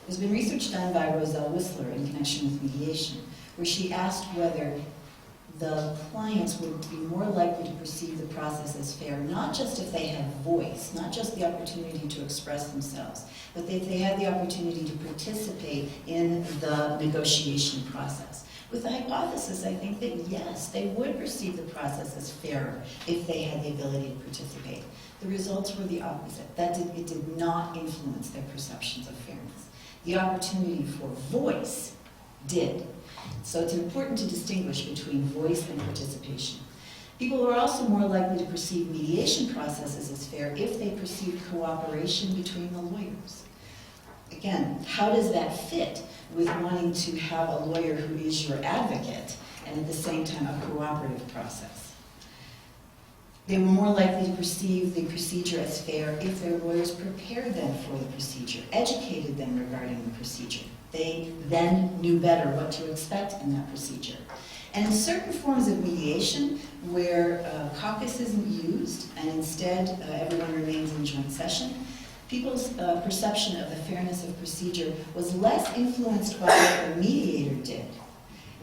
There's been research done by Roselle Whistler in connection with mediation, where she asked whether the clients would be more likely to perceive the process as fair, not just if they had voice, not just the opportunity to express themselves, but if they had the opportunity to participate in the negotiation process. With the hypothesis, I think that yes, they would perceive the process as fairer if they had the ability to participate. The results were the opposite. It did not influence their perceptions of fairness. The opportunity for voice did. So it's important to distinguish between voice and participation. People are also more likely to perceive mediation processes as fair if they perceive cooperation between the lawyers. Again, how does that fit with wanting to have a lawyer who is your advocate and at the same time a cooperative process? They were more likely to perceive the procedure as fair if their lawyers prepared them for the procedure, educated them regarding the procedure. They then knew better what to expect in that procedure. And in certain forms of mediation, where caucus isn't used, and instead everyone remains in joint session, people's perception of the fairness of procedure was less influenced by what the mediator did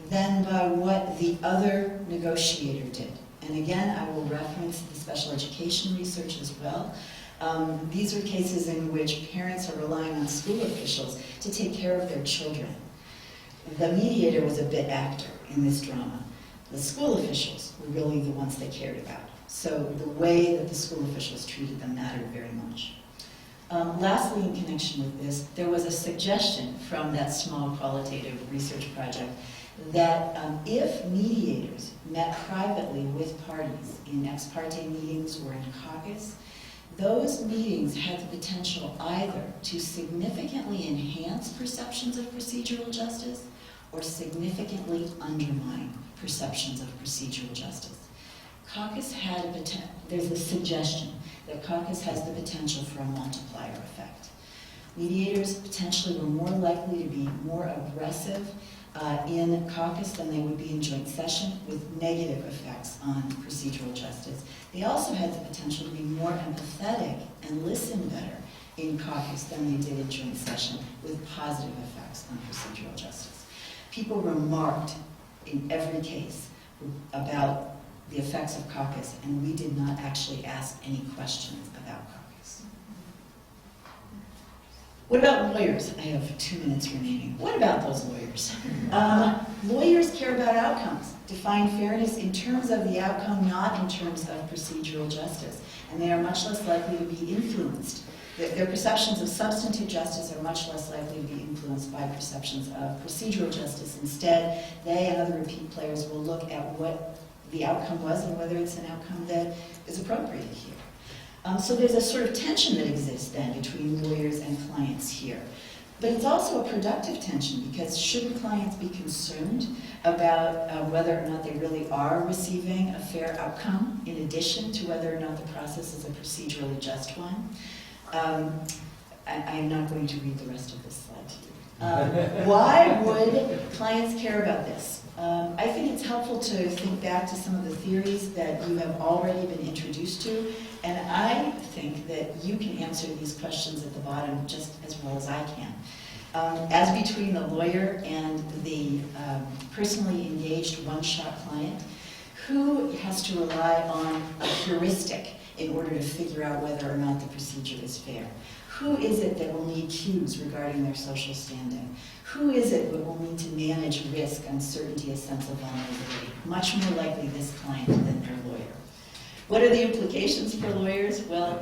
than by what the other negotiator did. And again, I will reference the special education research as well. These are cases in which parents are relying on school officials to take care of their children. The mediator was a bit actor in this drama. The school officials were really the ones they cared about. So the way that the school officials treated them mattered very much. Lastly, in connection with this, there was a suggestion from that small qualitative research project that if mediators met privately with parties in ex parte meetings or in caucus, those meetings had the potential either to significantly enhance perceptions of procedural justice or significantly undermine perceptions of procedural justice. Caucus had there's a suggestion that caucus has the potential for a multiplier effect. Mediators potentially were more likely to be more aggressive in caucus than they would be in joint session, with negative effects on procedural justice. They also had the potential to be more empathetic and listen better in caucus than they did in joint session, with positive effects on procedural justice. People remarked in every case about the effects of caucus, and we did not actually ask any questions about caucus. What about lawyers? I have 2 minutes remaining. What about those lawyers? Lawyers care about outcomes, define fairness in terms of the outcome, not in terms of procedural justice, and they are much less likely to be influenced. Their perceptions of substantive justice are much less likely to be influenced by perceptions of procedural justice. Instead, they and other repeat players will look at what the outcome was and whether it's an outcome that is appropriate here. So there's a sort of tension that exists then between lawyers and clients here. But it's also a productive tension, because shouldn't clients be concerned about whether or not they really are receiving a fair outcome, in addition to whether or not the process is a procedurally just one? I'm not going to read the rest of this slide to you. Why would clients care about this? I think it's helpful to think back to some of the theories that you have already been introduced to, and I think that you can answer these questions at the bottom just as well as I can. As between the lawyer and the personally engaged one-shot client, who has to rely on a heuristic in order to figure out whether or not the procedure is fair? Who is it that will need cues regarding their social standing? Who is it that will need to manage risk, uncertainty, a sense of vulnerability? Much more likely this client than their lawyer. What are the implications for lawyers? Well,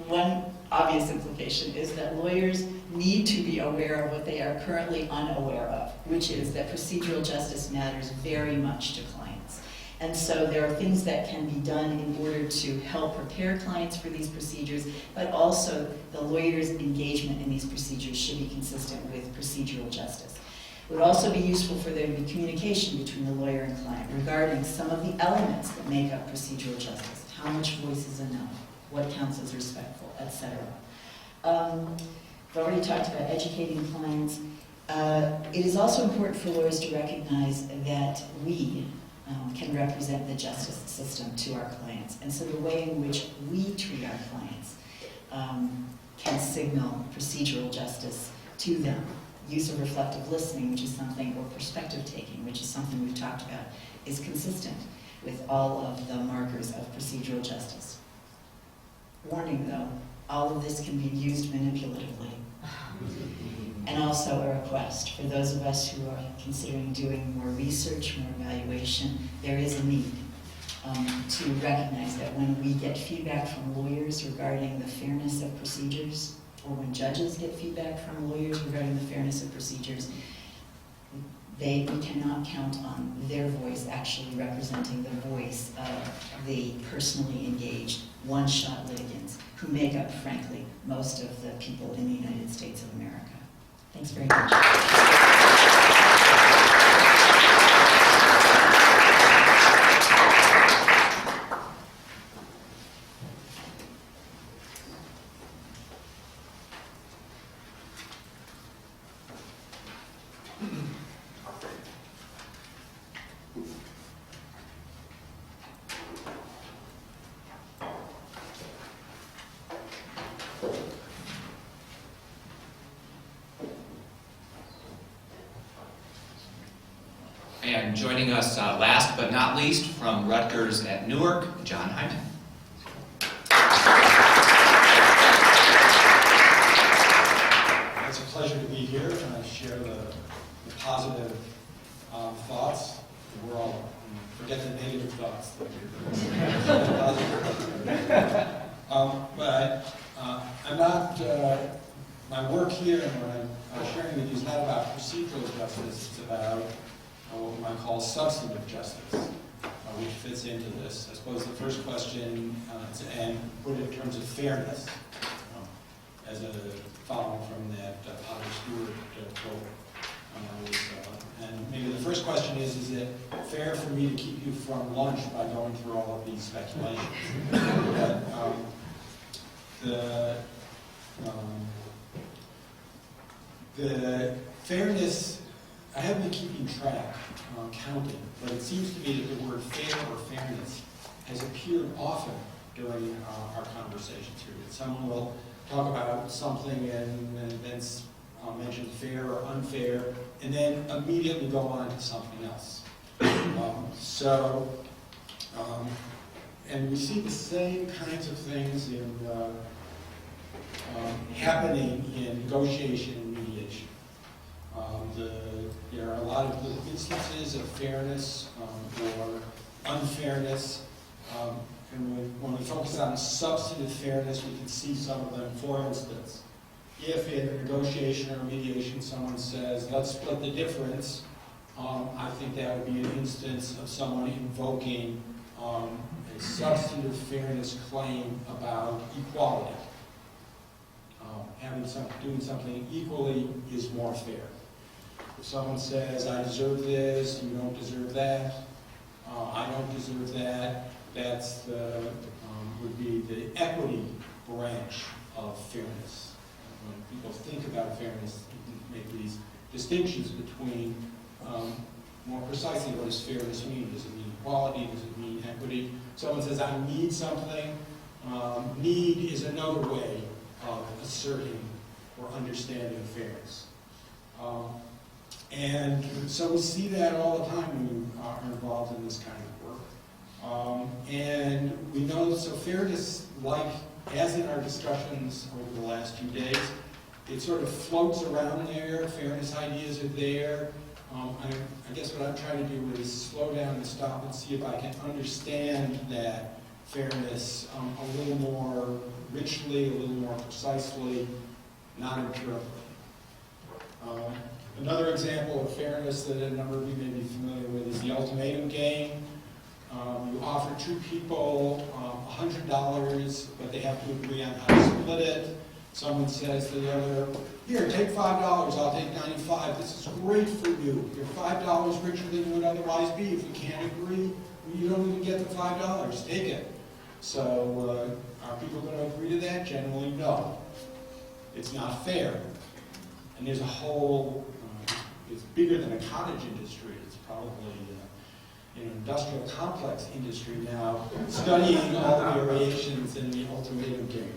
one obvious implication is that lawyers need to be aware of what they are currently unaware of, which is that procedural justice matters very much to clients. And so there are things that can be done in order to help prepare clients for these procedures, but also the lawyer's engagement in these procedures should be consistent with procedural justice. It would also be useful for there to be communication between the lawyer and client regarding some of the elements that make up procedural justice. How much voice is enough? What counts as respectful, etc. I've already talked about educating clients. It is also important for lawyers to recognize that we can represent the justice system to our clients. And so the way in which we treat our clients can signal procedural justice to them. Use of reflective listening, which is something, or perspective taking, which is something we've talked about, is consistent with all of the markers of procedural justice. Warning though, all of this can be used manipulatively. And also a request for those of us who are considering doing more research, more evaluation, there is a need to recognize that when we get feedback from lawyers regarding the fairness of procedures, or when judges get feedback from lawyers regarding the fairness of procedures, we cannot count on their voice actually representing the voice of the personally engaged, one-shot litigants who make up, frankly, most of the people in the United States of America. Thanks very much. And joining us last but not least from Rutgers at Newark, John Hyman. It's a pleasure to be here, and I share the positive thoughts. We're all, forget the negative thoughts. But I'm not, my work here and what I'm sharing with you is not about procedural justice, it's about what we might call substantive justice, which fits into this. I suppose the first question, and put it in terms of fairness, as a following from that Potter Stewart quote. And maybe the first question is it fair for me to keep you from lunch by going through all of these speculations? But, the fairness, I haven't been keeping track, counting, but it seems to me that the word fair or fairness has appeared often during our conversations here. Someone will talk about something and then mention fair or unfair, and then immediately go on to something else. And we see the same kinds of things in happening in negotiation and mediation. There are a lot of instances of fairness or unfairness. And when we focus on substantive fairness, we can see some of them. For instance, if in a negotiation or mediation someone says, let's split the difference, I think that would be an instance of someone invoking a substantive fairness claim about equality. Doing something equally is more fair. If someone says, I deserve this, you don't deserve that, I don't deserve that, that's would be the equity branch of fairness. When people think about fairness, you can make these distinctions between more precisely what does fairness mean? Does it mean equality? Does it mean equity? Someone says, I need something. Need is another way of asserting or understanding fairness. And so we see that all the time when we are involved in this kind of work. And we know, so fairness, like as in our discussions over the last few days, it sort of floats around there, fairness ideas are there. I guess what I'm trying to do is slow down and stop and see if I can understand that fairness a little more richly, a little more precisely, not empirically. Another example of fairness that a number of you may be familiar with is the ultimatum game. You offer two people $100, but they have to agree on how to split it. Someone says to the other, here, take $5, I'll take 95. This is great for you. You're $5 richer than you would otherwise be. If you can't agree, you don't even get the $5. Take it. So are people going to agree to that? Generally, no. It's not fair. And there's a whole, it's bigger than a cottage industry. It's probably an industrial complex industry now, studying all the variations in the ultimatum game.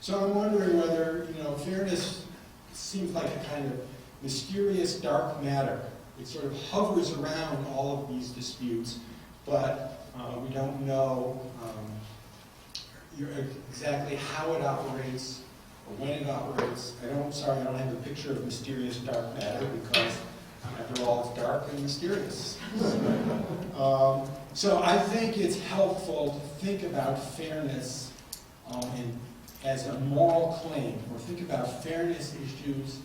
So I'm wondering whether, fairness seems like a kind of mysterious dark matter. It sort of hovers around all of these disputes, but we don't know exactly how it operates or when it operates. I don't have a picture of mysterious dark matter because, after all, it's dark and mysterious. So I think it's helpful to think about fairness as a moral claim, or think about fairness issues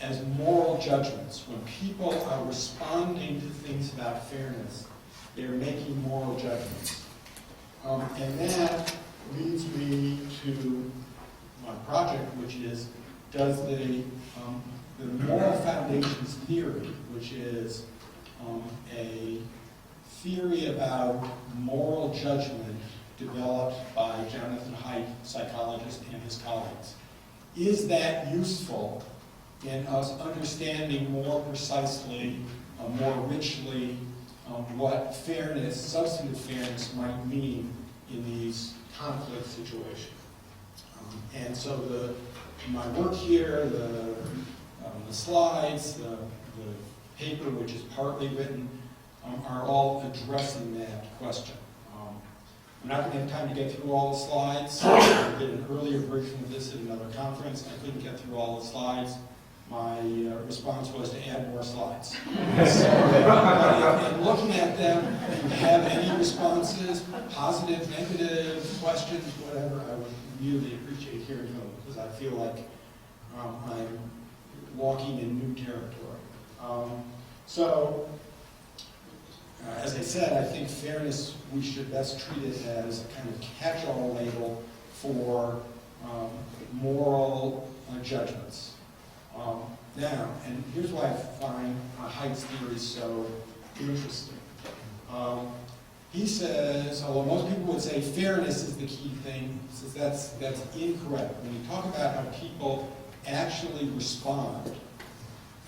as moral judgments. When people are responding to things about fairness, they're making moral judgments. And that leads me to my project, which is, does the moral foundations theory, which is a theory about moral judgment developed by Jonathan Haidt, psychologist, and his colleagues, is that useful in us understanding more precisely, more richly, what fairness, substantive fairness, might mean in these conflict situations? And so my work here, the slides, the paper, which is partly written, are all addressing that question. I'm not going to have time to get through all the slides. I did an earlier version of this at another conference. I couldn't get through all the slides. My response was to add more slides. So, in looking at them, if you have any responses, positive, negative, questions, whatever, I would really appreciate hearing them, because I feel like I'm walking in new territory. As I said, I think fairness, we should best treat it as a kind of catch-all label for moral judgments. Now, and here's why I find Haidt's theory so interesting. He says, although most people would say fairness is the key thing, he says that's incorrect. When you talk about how people actually respond,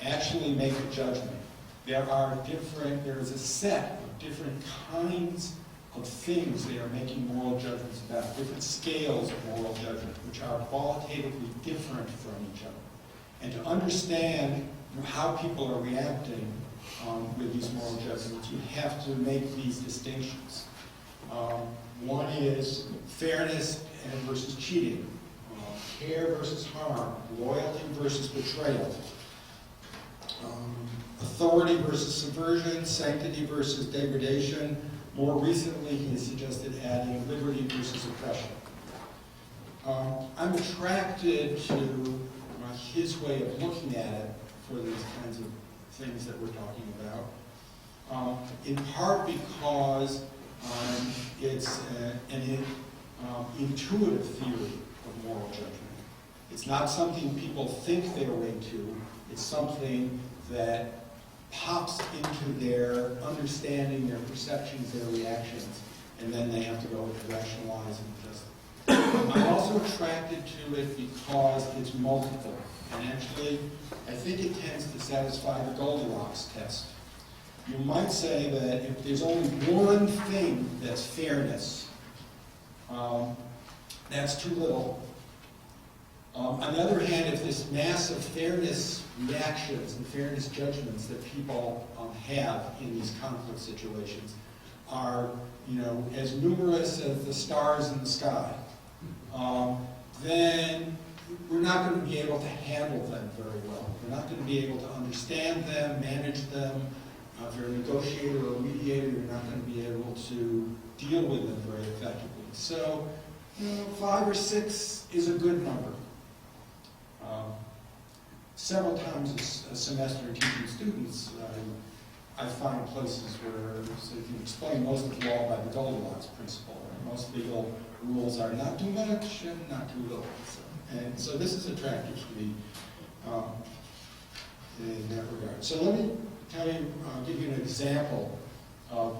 actually make a judgment, there is a set of different kinds of things they are making moral judgments about, different scales of moral judgment, which are qualitatively different from each other. And to understand how people are reacting with these moral judgments, you have to make these distinctions. One is fairness versus cheating, care versus harm, loyalty versus betrayal, authority versus subversion, sanctity versus degradation. More recently, he has suggested adding liberty versus oppression. I'm attracted to his way of looking at it for these kinds of things that we're talking about, in part because it's an intuitive theory of moral judgment. It's not something people think they're into, it's something that pops into their understanding, their perceptions, their reactions, and then they have to go and rationalize and adjust. I'm also attracted to it because it's multiple. And actually, I think it tends to satisfy the Goldilocks test. You might say that if there's only one thing that's fairness, that's too little. On the other hand, if this mass of fairness reactions and fairness judgments that people have in these conflict situations are, as numerous as the stars in the sky, then we're not going to be able to handle them very well. We're not going to be able to understand them, manage them. If you're a negotiator or a mediator, you're not going to be able to deal with them very effectively. So, 5 or 6 is a good number. Several times a semester teaching students, I find places where you can explain most of law by the Goldilocks principle. Most legal rules are not too much and not too little. And so this is attractive to me in that regard. So let me give you an example of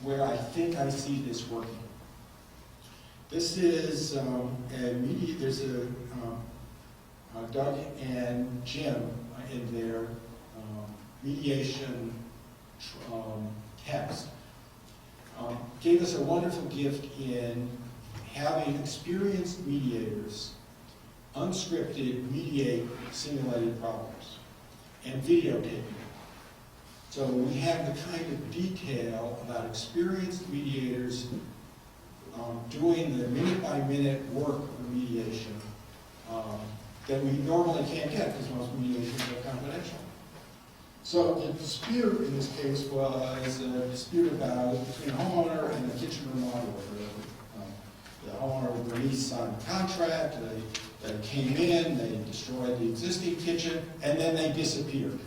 where I think I see this working. This is Doug and Jim in their mediation text gave us a wonderful gift in having experienced mediators unscripted mediate simulated problems and videotaping it. So we have the kind of detail about experienced mediators doing the minute-by-minute work of mediation that we normally can't get because most mediations are confidential. So the dispute in this case was a dispute between a homeowner and a kitchen remodeler. The homeowner released signed a contract, they came in, they destroyed the existing kitchen, and then they disappeared.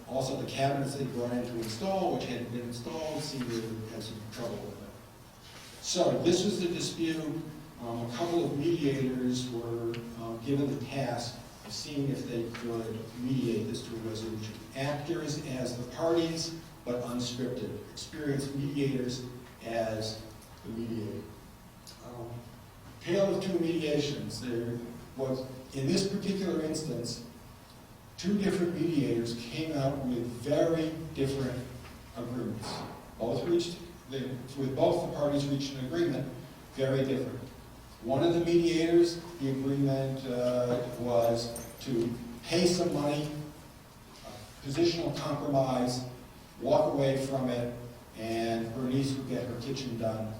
Also the cabinets they brought in to install, which hadn't been installed, seemed to have some trouble with it. So this was the dispute. A couple of mediators were given the task of seeing if they could mediate this to a resolution. Actors as the parties, but unscripted. Experienced mediators as the mediator. Tale of two mediations. There was, in this particular instance, 2 different mediators came out with very different agreements. With both the parties reached an agreement, very different. One of the mediators, the agreement was to pay some money, positional compromise, walk away from it, and Bernice would get her kitchen done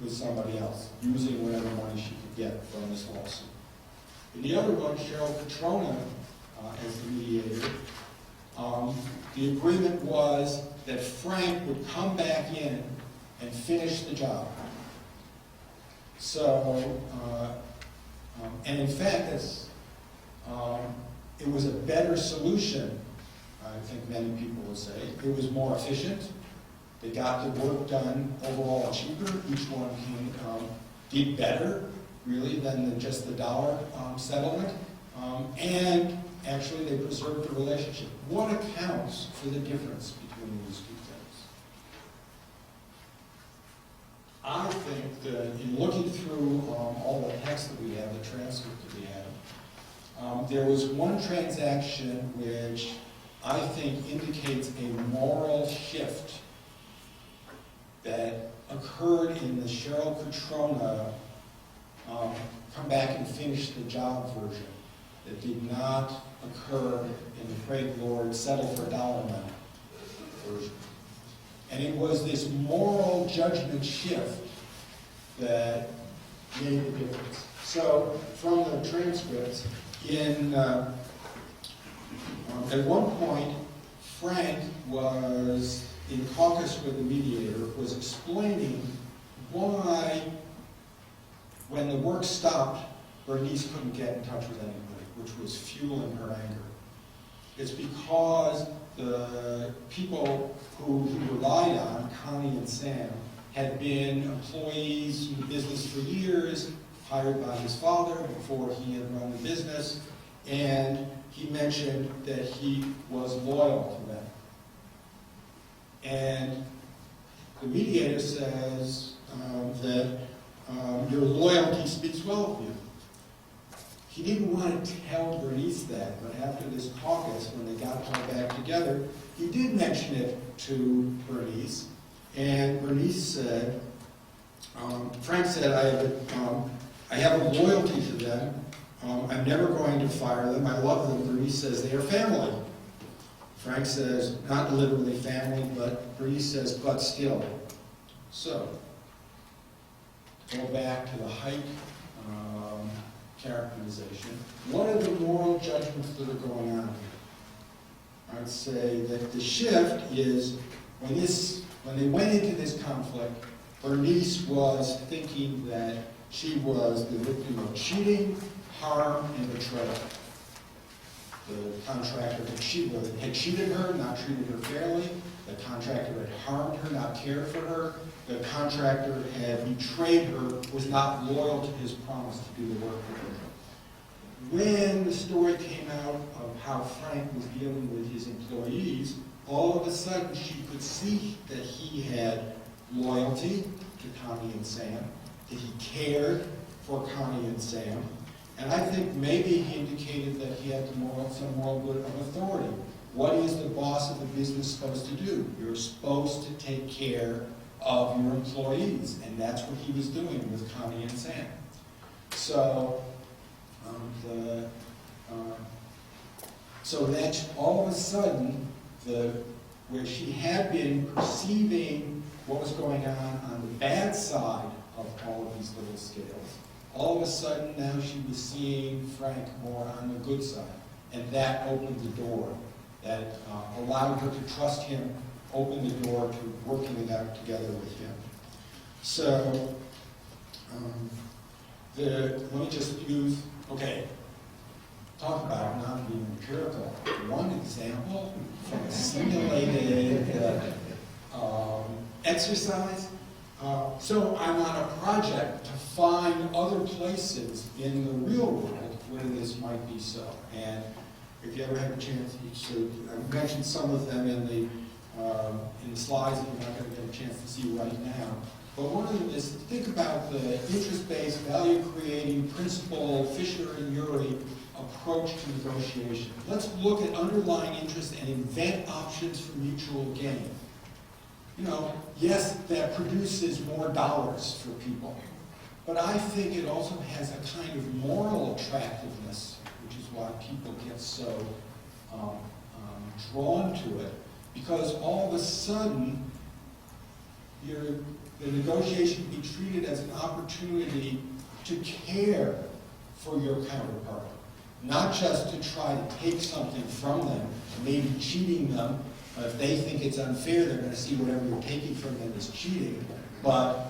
with somebody else, using whatever money she could get from this lawsuit. In the other one, Cheryl Petrona as the mediator, the agreement was that Frank would come back in and finish the job. So, and in fact, it was a better solution, I think many people would say. It was more efficient. They got the work done overall cheaper. Each one did better, really, than just the dollar settlement. And actually, they preserved the relationship. What accounts for the difference between these two things? I think that in looking through all the text that we have, the transcript that we have, there was one transaction which I think indicates a moral shift that occurred in the Cheryl Petrona come back and finish the job version that did not occur in the Craig Lord settle for a dollar amount version. And it was this moral judgment shift that made the difference. So from the transcripts, at one point, Frank was in caucus with the mediator, was explaining why, when the work stopped, Bernice couldn't get in touch with anybody, which was fueling her anger. It's because the people who he relied on, Connie and Sam, had been employees in the business for years, hired by his father before he had run the business, and he mentioned that he was loyal to them. And the mediator says that your loyalty speaks well of you. He didn't want to tell Bernice that, but after this caucus, when they got all back together, he did mention it to Bernice, and Bernice said, Frank said, I have a loyalty to them. I'm never going to fire them. I love them. Bernice says, they are family. Frank says, not literally family, but Bernice says, but still. So, go back to the Hike characterization. What are the moral judgments that are going on here? I'd say that the shift is when they went into this conflict, Bernice was thinking that she was the victim of cheating, harm, and betrayal. The contractor had cheated her, not treated her fairly. The contractor had harmed her, not cared for her. The contractor had betrayed her, was not loyal to his promise to do the work for her. When the story came out of how Frank was dealing with his employees, all of a sudden she could see that he had loyalty to Connie and Sam, that he cared for Connie and Sam, and I think maybe he indicated that he had some moral good of authority. What is the boss of the business supposed to do? You're supposed to take care of your employees, and that's what he was doing with Connie and Sam. So, so that all of a sudden, where she had been perceiving what was going on the bad side of all of these little scales, all of a sudden now she was seeing Frank more on the good side. And that opened the door. That allowed her to trust him, opened the door to working it out together with him. So, let me just use, talk about not being empirical. One example from a simulated exercise. So I'm on a project to find other places in the real world where this might be so. And if you ever have a chance, you should. I've mentioned some of them in the slides that you're not going to get a chance to see right now. But one of them is think about the interest-based, value-creating, principle, Fisher and Urey approach to negotiation. Let's look at underlying interest and invent options for mutual gain. Yes, that produces more dollars for people, but I think it also has a kind of moral attractiveness, which is why people get so drawn to it, because all of a sudden, the negotiation can be treated as an opportunity to care for your counterpart, not just to try to take something from them, maybe cheating them. If they think it's unfair, they're going to see whatever you're taking from them is cheating. But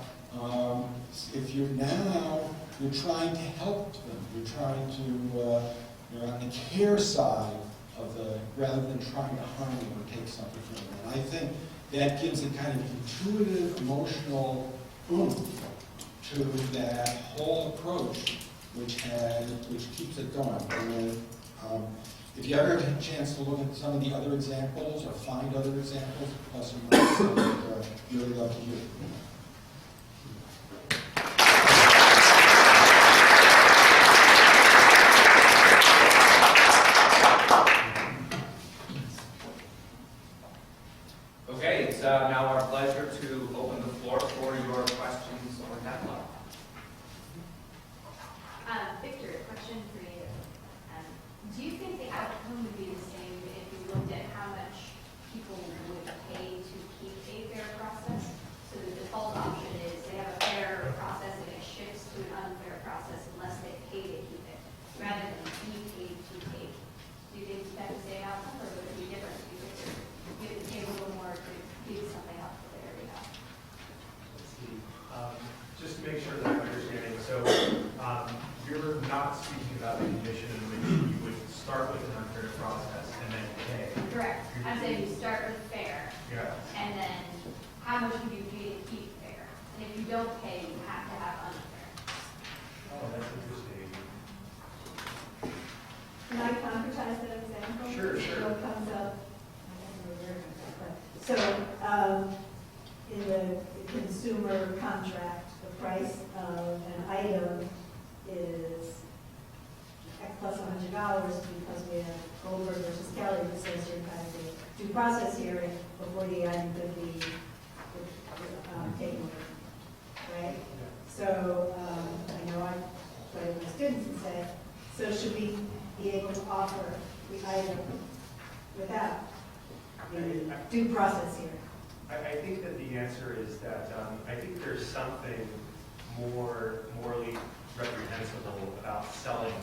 if you're trying to help them, you're trying to, you're on the care side of rather than trying to harm them or take something from them. And I think that gives a kind of intuitive, emotional oomph to that whole approach, which keeps it going. And if you ever get a chance to look at some of the other examples or find other examples, plus or minus, I'd really love to hear. Okay, it's now our pleasure to open the floor for your questions or dialogue. Victor, a question for you. Do you think the outcome would be the same if you looked at how much people would pay to keep a fair process? So the default option is they have a fair process and it shifts to an unfair process unless they pay to keep it, rather than be paid to take. Do you think that's the same outcome, or would it be different? Do you think you have to pay a little more to give something up for their behalf? Let's see. Just to make sure that I'm understanding, so you're not speaking about the condition in which you would start with an unfair process and then pay. Correct. I'm saying you start with fair, Yeah. and then how much would you pay to keep fair? And if you don't pay, you have to have unfair. Oh, that's interesting. Can I concretize that example? Sure, sure. What comes up? So, in the consumer contract, the price of an item is X plus $100 because we have Goldberg versus Kelly that says you're kind of a due process hearing before the item could be taken away, right? So, I know I play with my students and say, so should we be able to offer the item without the due process hearing? I think that the answer is that I think there's something more morally reprehensible about selling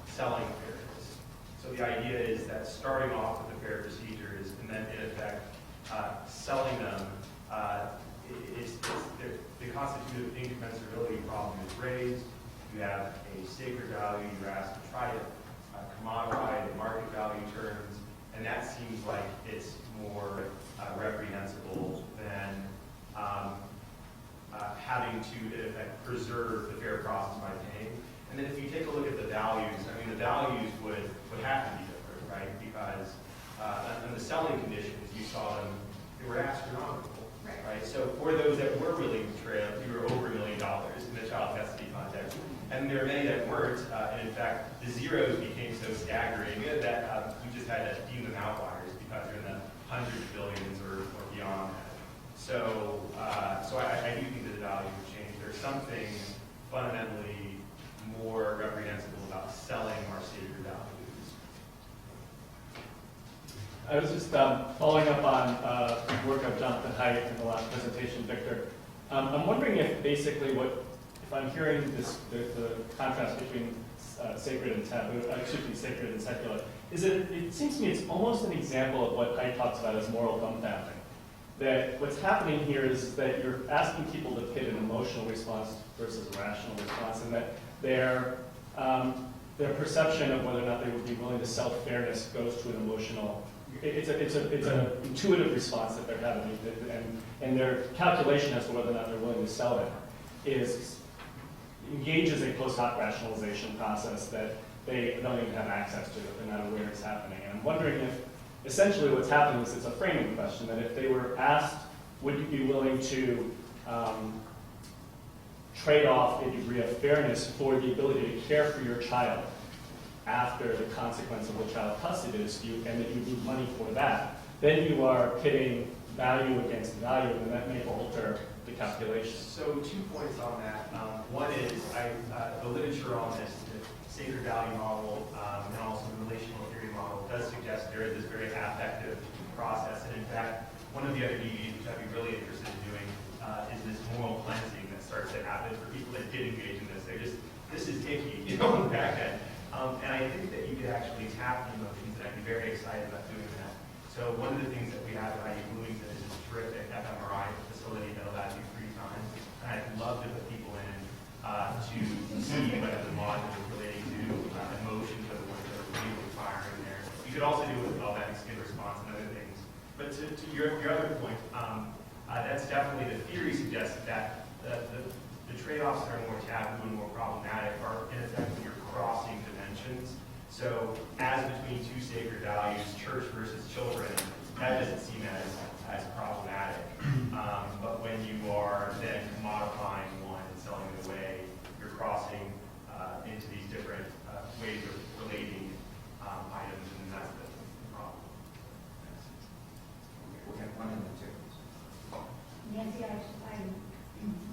fairness. So the idea is that starting off with the fair procedures and then in effect selling them the constitutive incompensability problem is raised. You have a sacred value. You're asked to try to commodify in market value terms, and that seems like it's more reprehensible than having to, in effect, preserve the fair process by paying. And then if you take a look at the values, I mean, the values would have to be different, right? Because on the selling conditions, you saw them, they were astronomical, right? So for those that were willing to trade, you were over $1 million in the child custody context. And there are many that weren't, and in fact, the zeros became so staggering that we just had to deem them outliers because they're in the hundreds of billions or beyond that. So, I do think that the value would change. There's something fundamentally more reprehensible about selling our sacred values. I was just following up on the work of Jonathan Haidt in the last presentation, Victor. I'm wondering if basically if I'm hearing the contrast between sacred and taboo, sacred and secular, it seems to me it's almost an example of what Haidt talks about as moral dumbfounding. That what's happening here is that you're asking people to pit an emotional response versus a rational response, and that their perception of whether or not they would be willing to sell fairness goes to an emotional. It's an intuitive response that they're having, and their calculation as to whether or not they're willing to sell it engages a post hoc rationalization process that they don't even have access to if they're not aware it's happening. And I'm wondering if essentially what's happening is it's a framing question, that if they were asked, would you be willing to trade off a degree of fairness for the ability to care for your child after the consequence of the child custody dispute, and that you need money for that, then you are pitting value against value, and that may alter the calculation. So 2 points on that. One is the literature on this, the sacred value model, and also the relational theory model does suggest there is this very affective process. And in fact, one of the other DVDs which I'd be really interested in doing is this moral cleansing that starts to happen for people that did engage in this. This is icky, on the back end. And I think that you could actually tap the emotions, and I'd be very excited about doing that. So one of the things that we have at IU Bloomington is this terrific fMRI facility that allows you free time. And I'd love to put people in to see whether the modules relating to emotions are the ones that are really firing there. You could also do it with automatic skin response and other things. But to your other point, that's definitely the theory suggests that the trade-offs that are more taboo and more problematic are in effect when you're crossing dimensions. So as between two sacred values, church versus children, that doesn't seem as problematic. But when you are then commodifying one and selling it away, you're crossing into these different ways of relating items, and that's the problem. We'll get one in the two. Nancy, I'm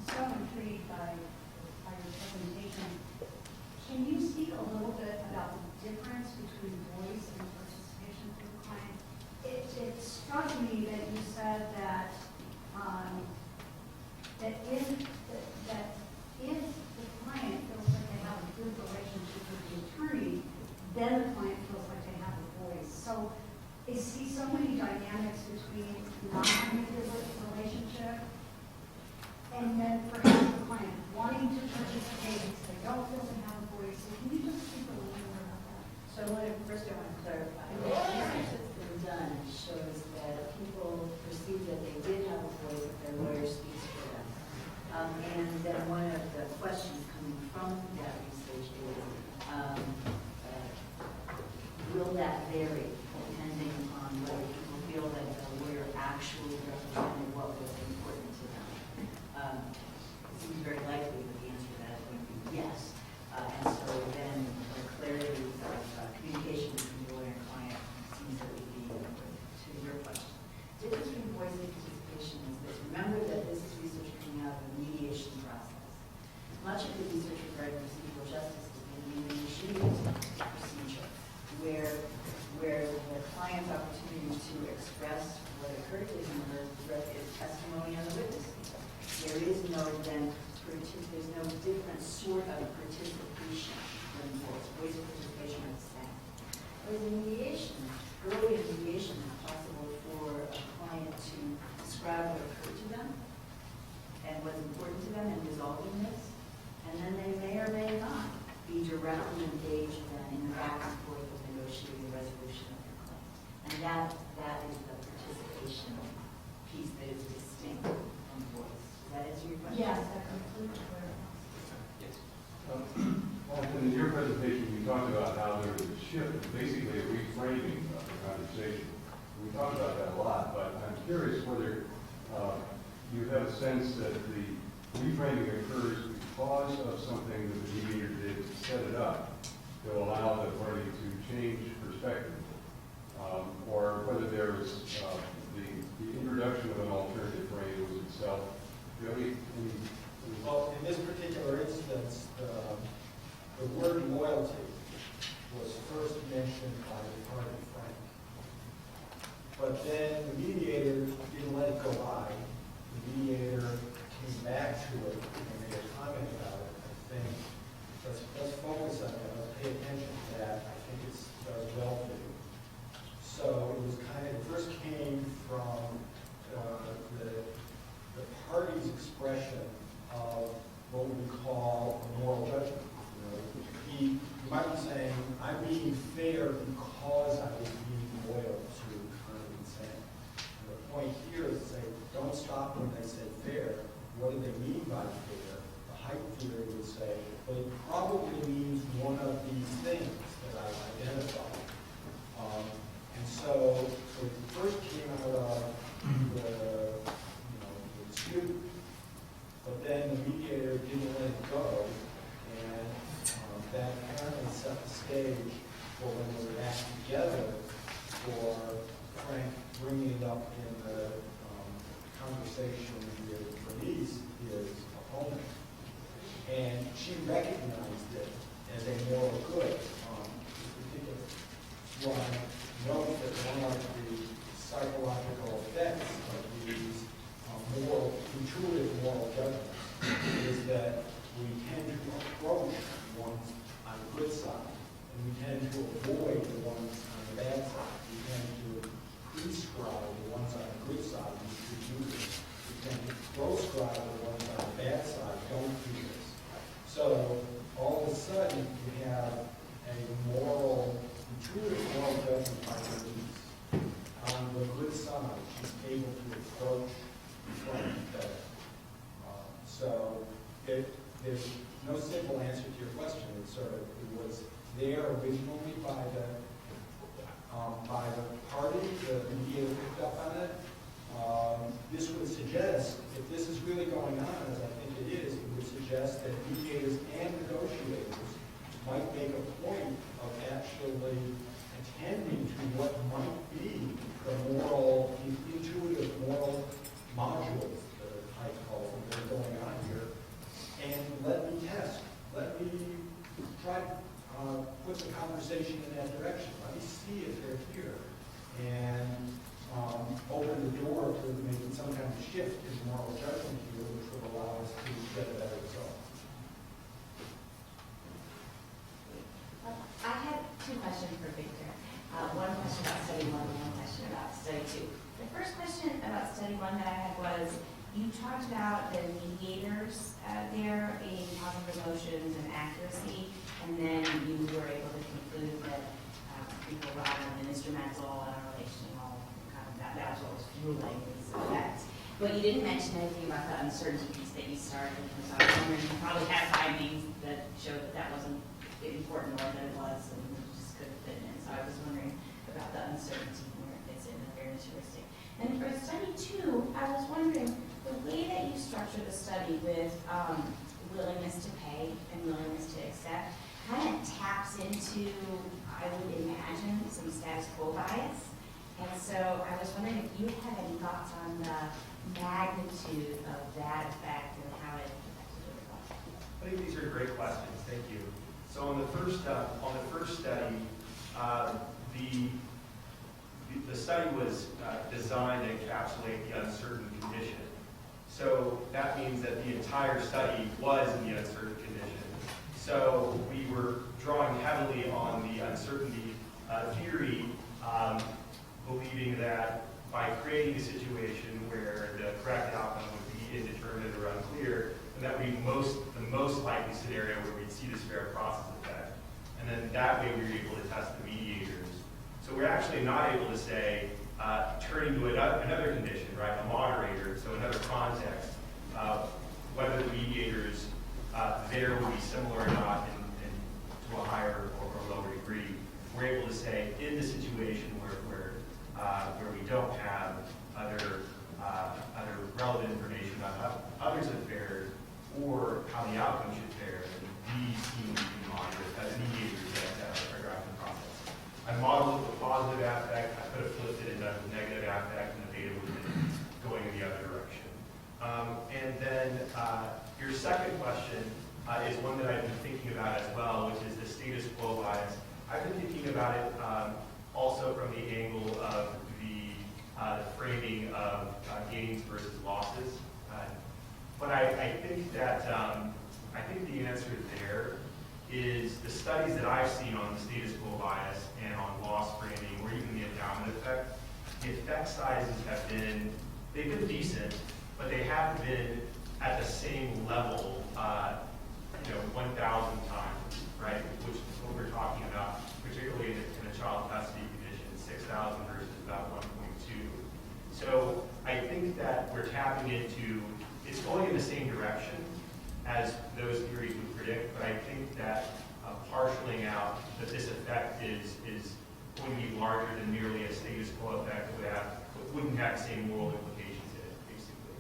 so intrigued by your presentation. Can you speak a little bit about the difference between voice and participation for the client? It struck me that you said that if the client feels like they have a good relationship with the attorney, then the client feels like they have a voice. So I see so many dynamics between not having a good relationship and then perhaps the client wanting to participate because they don't feel they have a voice. So can you just speak a little more about that? So first I want to clarify. The research that's been done shows that people perceive that they did have a voice if their lawyer speaks for them. And then one of the questions coming from that research is, will that vary depending on whether people feel that the lawyer actually represented what was important to them? It seems very likely that the answer to that is going to be yes. And so then the clarity of communication between lawyer and client seems that would be important to your question. The difference between voice and participation is this. Remember that this is research coming out of the mediation process. Much of the research regarding procedural justice is in the mediation procedure, where the client's opportunity to express what occurred to him or her is testimony on the witness stand. There is no then, there's no different sort of participation than voice. Voice and participation are the same. Whereas in mediation, early in mediation, it's possible for a client to describe what occurred to them and what's important to them in resolving this, and then they may or may not be directly engaged then in the back and forth of negotiating the resolution of their claim. And that is the participation piece that is distinct from voice. Does that answer your question? Yes, that completely clarifies. Yes. Well, in your presentation, you talked about how there was a shift, basically a reframing of the conversation. We talked about that a lot, but I'm curious whether you have a sense that the reframing occurs because of something that the mediator did to set it up to allow the party to change perspective, or whether there was the introduction of an alternative frame was itself really. Well, in this particular instance, the word loyalty was first mentioned by the party Frank. But then the mediator didn't let it go by. The mediator came back to it and made a comment about it. I think let's focus on that. Let's pay attention to that. I think it does well for you. So it was kind of, it first came from the party's expression of what we call a moral judgment. He might be saying, I'm being fair because I was being loyal to kind of consent. And the point here is to say, don't stop when they say fair. What do they mean by fair? The Height theory would say, well, it probably means one of these things that I've identified. And so it first came out of the dispute, but then the mediator didn't let it go, and that apparently set the stage for when they were back together for Frank bringing it up in the conversation with Bernice, his opponent. And she recognized it as a moral good. This particular one note that one of the psychological effects of these moral, intuitive moral judgments is that we tend to approach ones on the good side, and we tend to avoid the ones on the bad side. We tend to prescribe the ones on the good side, these should do this. We tend to proscribe the ones on the bad side, don't do this. So all of a sudden, we have a moral, intuitive moral judgment by Louise. On the good side, she's able to approach the front better. So there's no simple answer to your question. It's sort of, it was there originally by the party, the mediator picked up on it. This would suggest, if this is really going on, as I think it is, it would suggest that mediators and negotiators might make a point of actually attending to what might be the moral, intuitive moral modules, I call them, that are going on here, and let me test. Let me try put the conversation in that direction. Let me see if they're here, and open the door to maybe some kind of shift in moral judgment here, which would allow us to get a better result. I had two questions for Victor. One question about study one and one question about study two. The first question about study one that I had was, you talked about the mediators there being positive emotions and accuracy, and then you were able to conclude that people were often instrumental in a relational kind of that was what was fueling these effects. But you didn't mention anything about the uncertainty piece that you started, and so I was wondering, you probably had findings that showed that that wasn't important or that it was, and it just couldn't fit in. So I was wondering about the uncertainty and where it fits in the fairness heuristic. And for study two, I was wondering, the way that you structure the study with willingness to pay and willingness to accept kind of taps into, I would imagine, some status quo bias. And so I was wondering if you had any thoughts on the magnitude of that effect and how it affected your results. I think these are great questions. Thank you. So on the first study, the study was designed to encapsulate the uncertain condition. So that means that the entire study was in the uncertain condition. So we were drawing heavily on the uncertainty theory, believing that by creating a situation where the correct outcome would be indeterminate or unclear, and that would be the most likely scenario where we'd see this fair process effect. And then that way we were able to test the mediators. So we're actually not able to say, turning to another condition, right, a moderator, so another context, whether the mediators there will be similar or not to a higher or lower degree. We're able to say, in the situation where we don't have other relevant information about how others have fared or how the outcome should fare, these seem to be moderate as mediators that are driving the process. I modeled it with a positive affect. I could have flipped it into a negative affect, and the data would have been going in the other direction. And then your second question is one that I've been thinking about as well, which is the status quo bias. I've been thinking about it also from the angle of the framing of gains versus losses. But I think that I think the answer there is the studies that I've seen on the status quo bias and on loss framing, or even the endowment effect, the effect sizes have been, they've been decent, but they haven't been at the same level, 1,000 times, right? Which is what we're talking about, particularly in a child custody condition, 6,000 versus about 1.2. So I think that we're tapping into, it's going in the same direction as those theories would predict, but I think that partialing out that this effect is going to be larger than merely a status quo effect that wouldn't have the same moral implications in it, basically.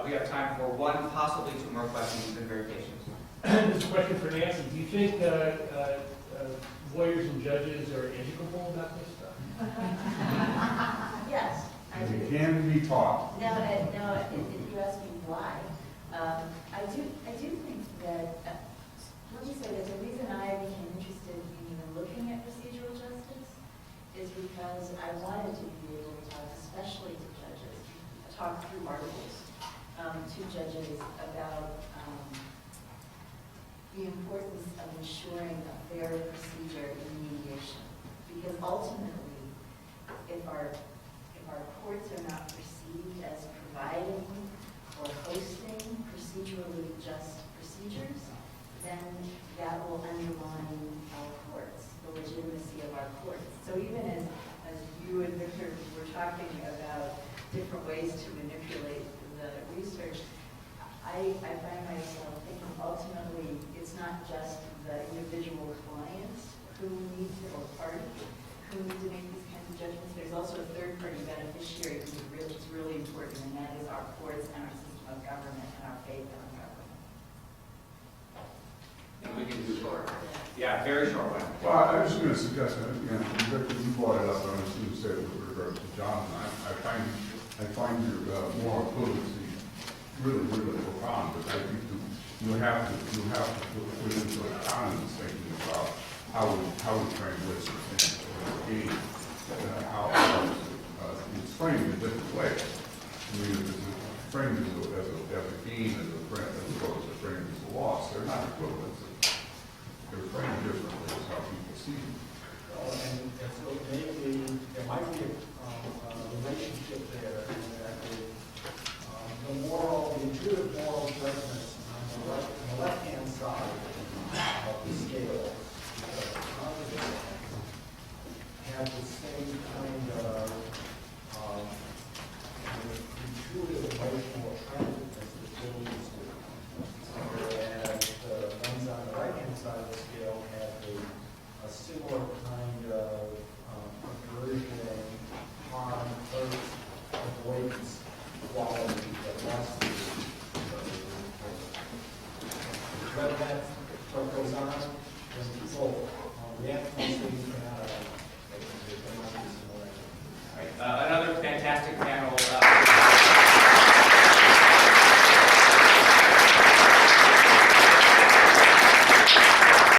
We have time for one, possibly two more questions. You've been very patient. This is a question for Nancy. Do you think lawyers and judges are educable about this stuff? Yes. It can be taught. No, if you ask me why, I do think that, let me say, there's a reason I became interested in even looking at procedural justice, the importance of ensuring a fair procedure in mediation. Because ultimately, if our courts are not perceived as providing or hosting procedurally just procedures, then that will undermine our courts, the legitimacy of our courts. So even as you and Victor were talking about different ways to manipulate the research, I find myself thinking ultimately it's not just the individual clients who need to, or party, who need to make these kinds of judgments. There's also a third-party beneficiary who's really important, and that is our courts and our system of government and our faith in our government. And we can do short. Yeah, very short one. Well, I was going to suggest, Victor, you brought it up, and I was going to say with regard to Jonathan, I find your moral equivalency really profound, but I think you have to put into account in thinking about how we frame this game, how it's framed in different ways. I mean, if it's framed as a game, as opposed to framed as a loss, they're not equivalent. They're framed differently as how people see them. And so maybe there might be a relationship there in that the intuitive moral judgments on the left-hand side of the scale have the same kind of intuitive emotional attractiveness that buildings do. Whereas the ones on the right-hand side of the scale have a similar kind of aversion, harm, hurt, avoidance quality that lasts. But that's what goes on when people react to these things. Another fantastic fact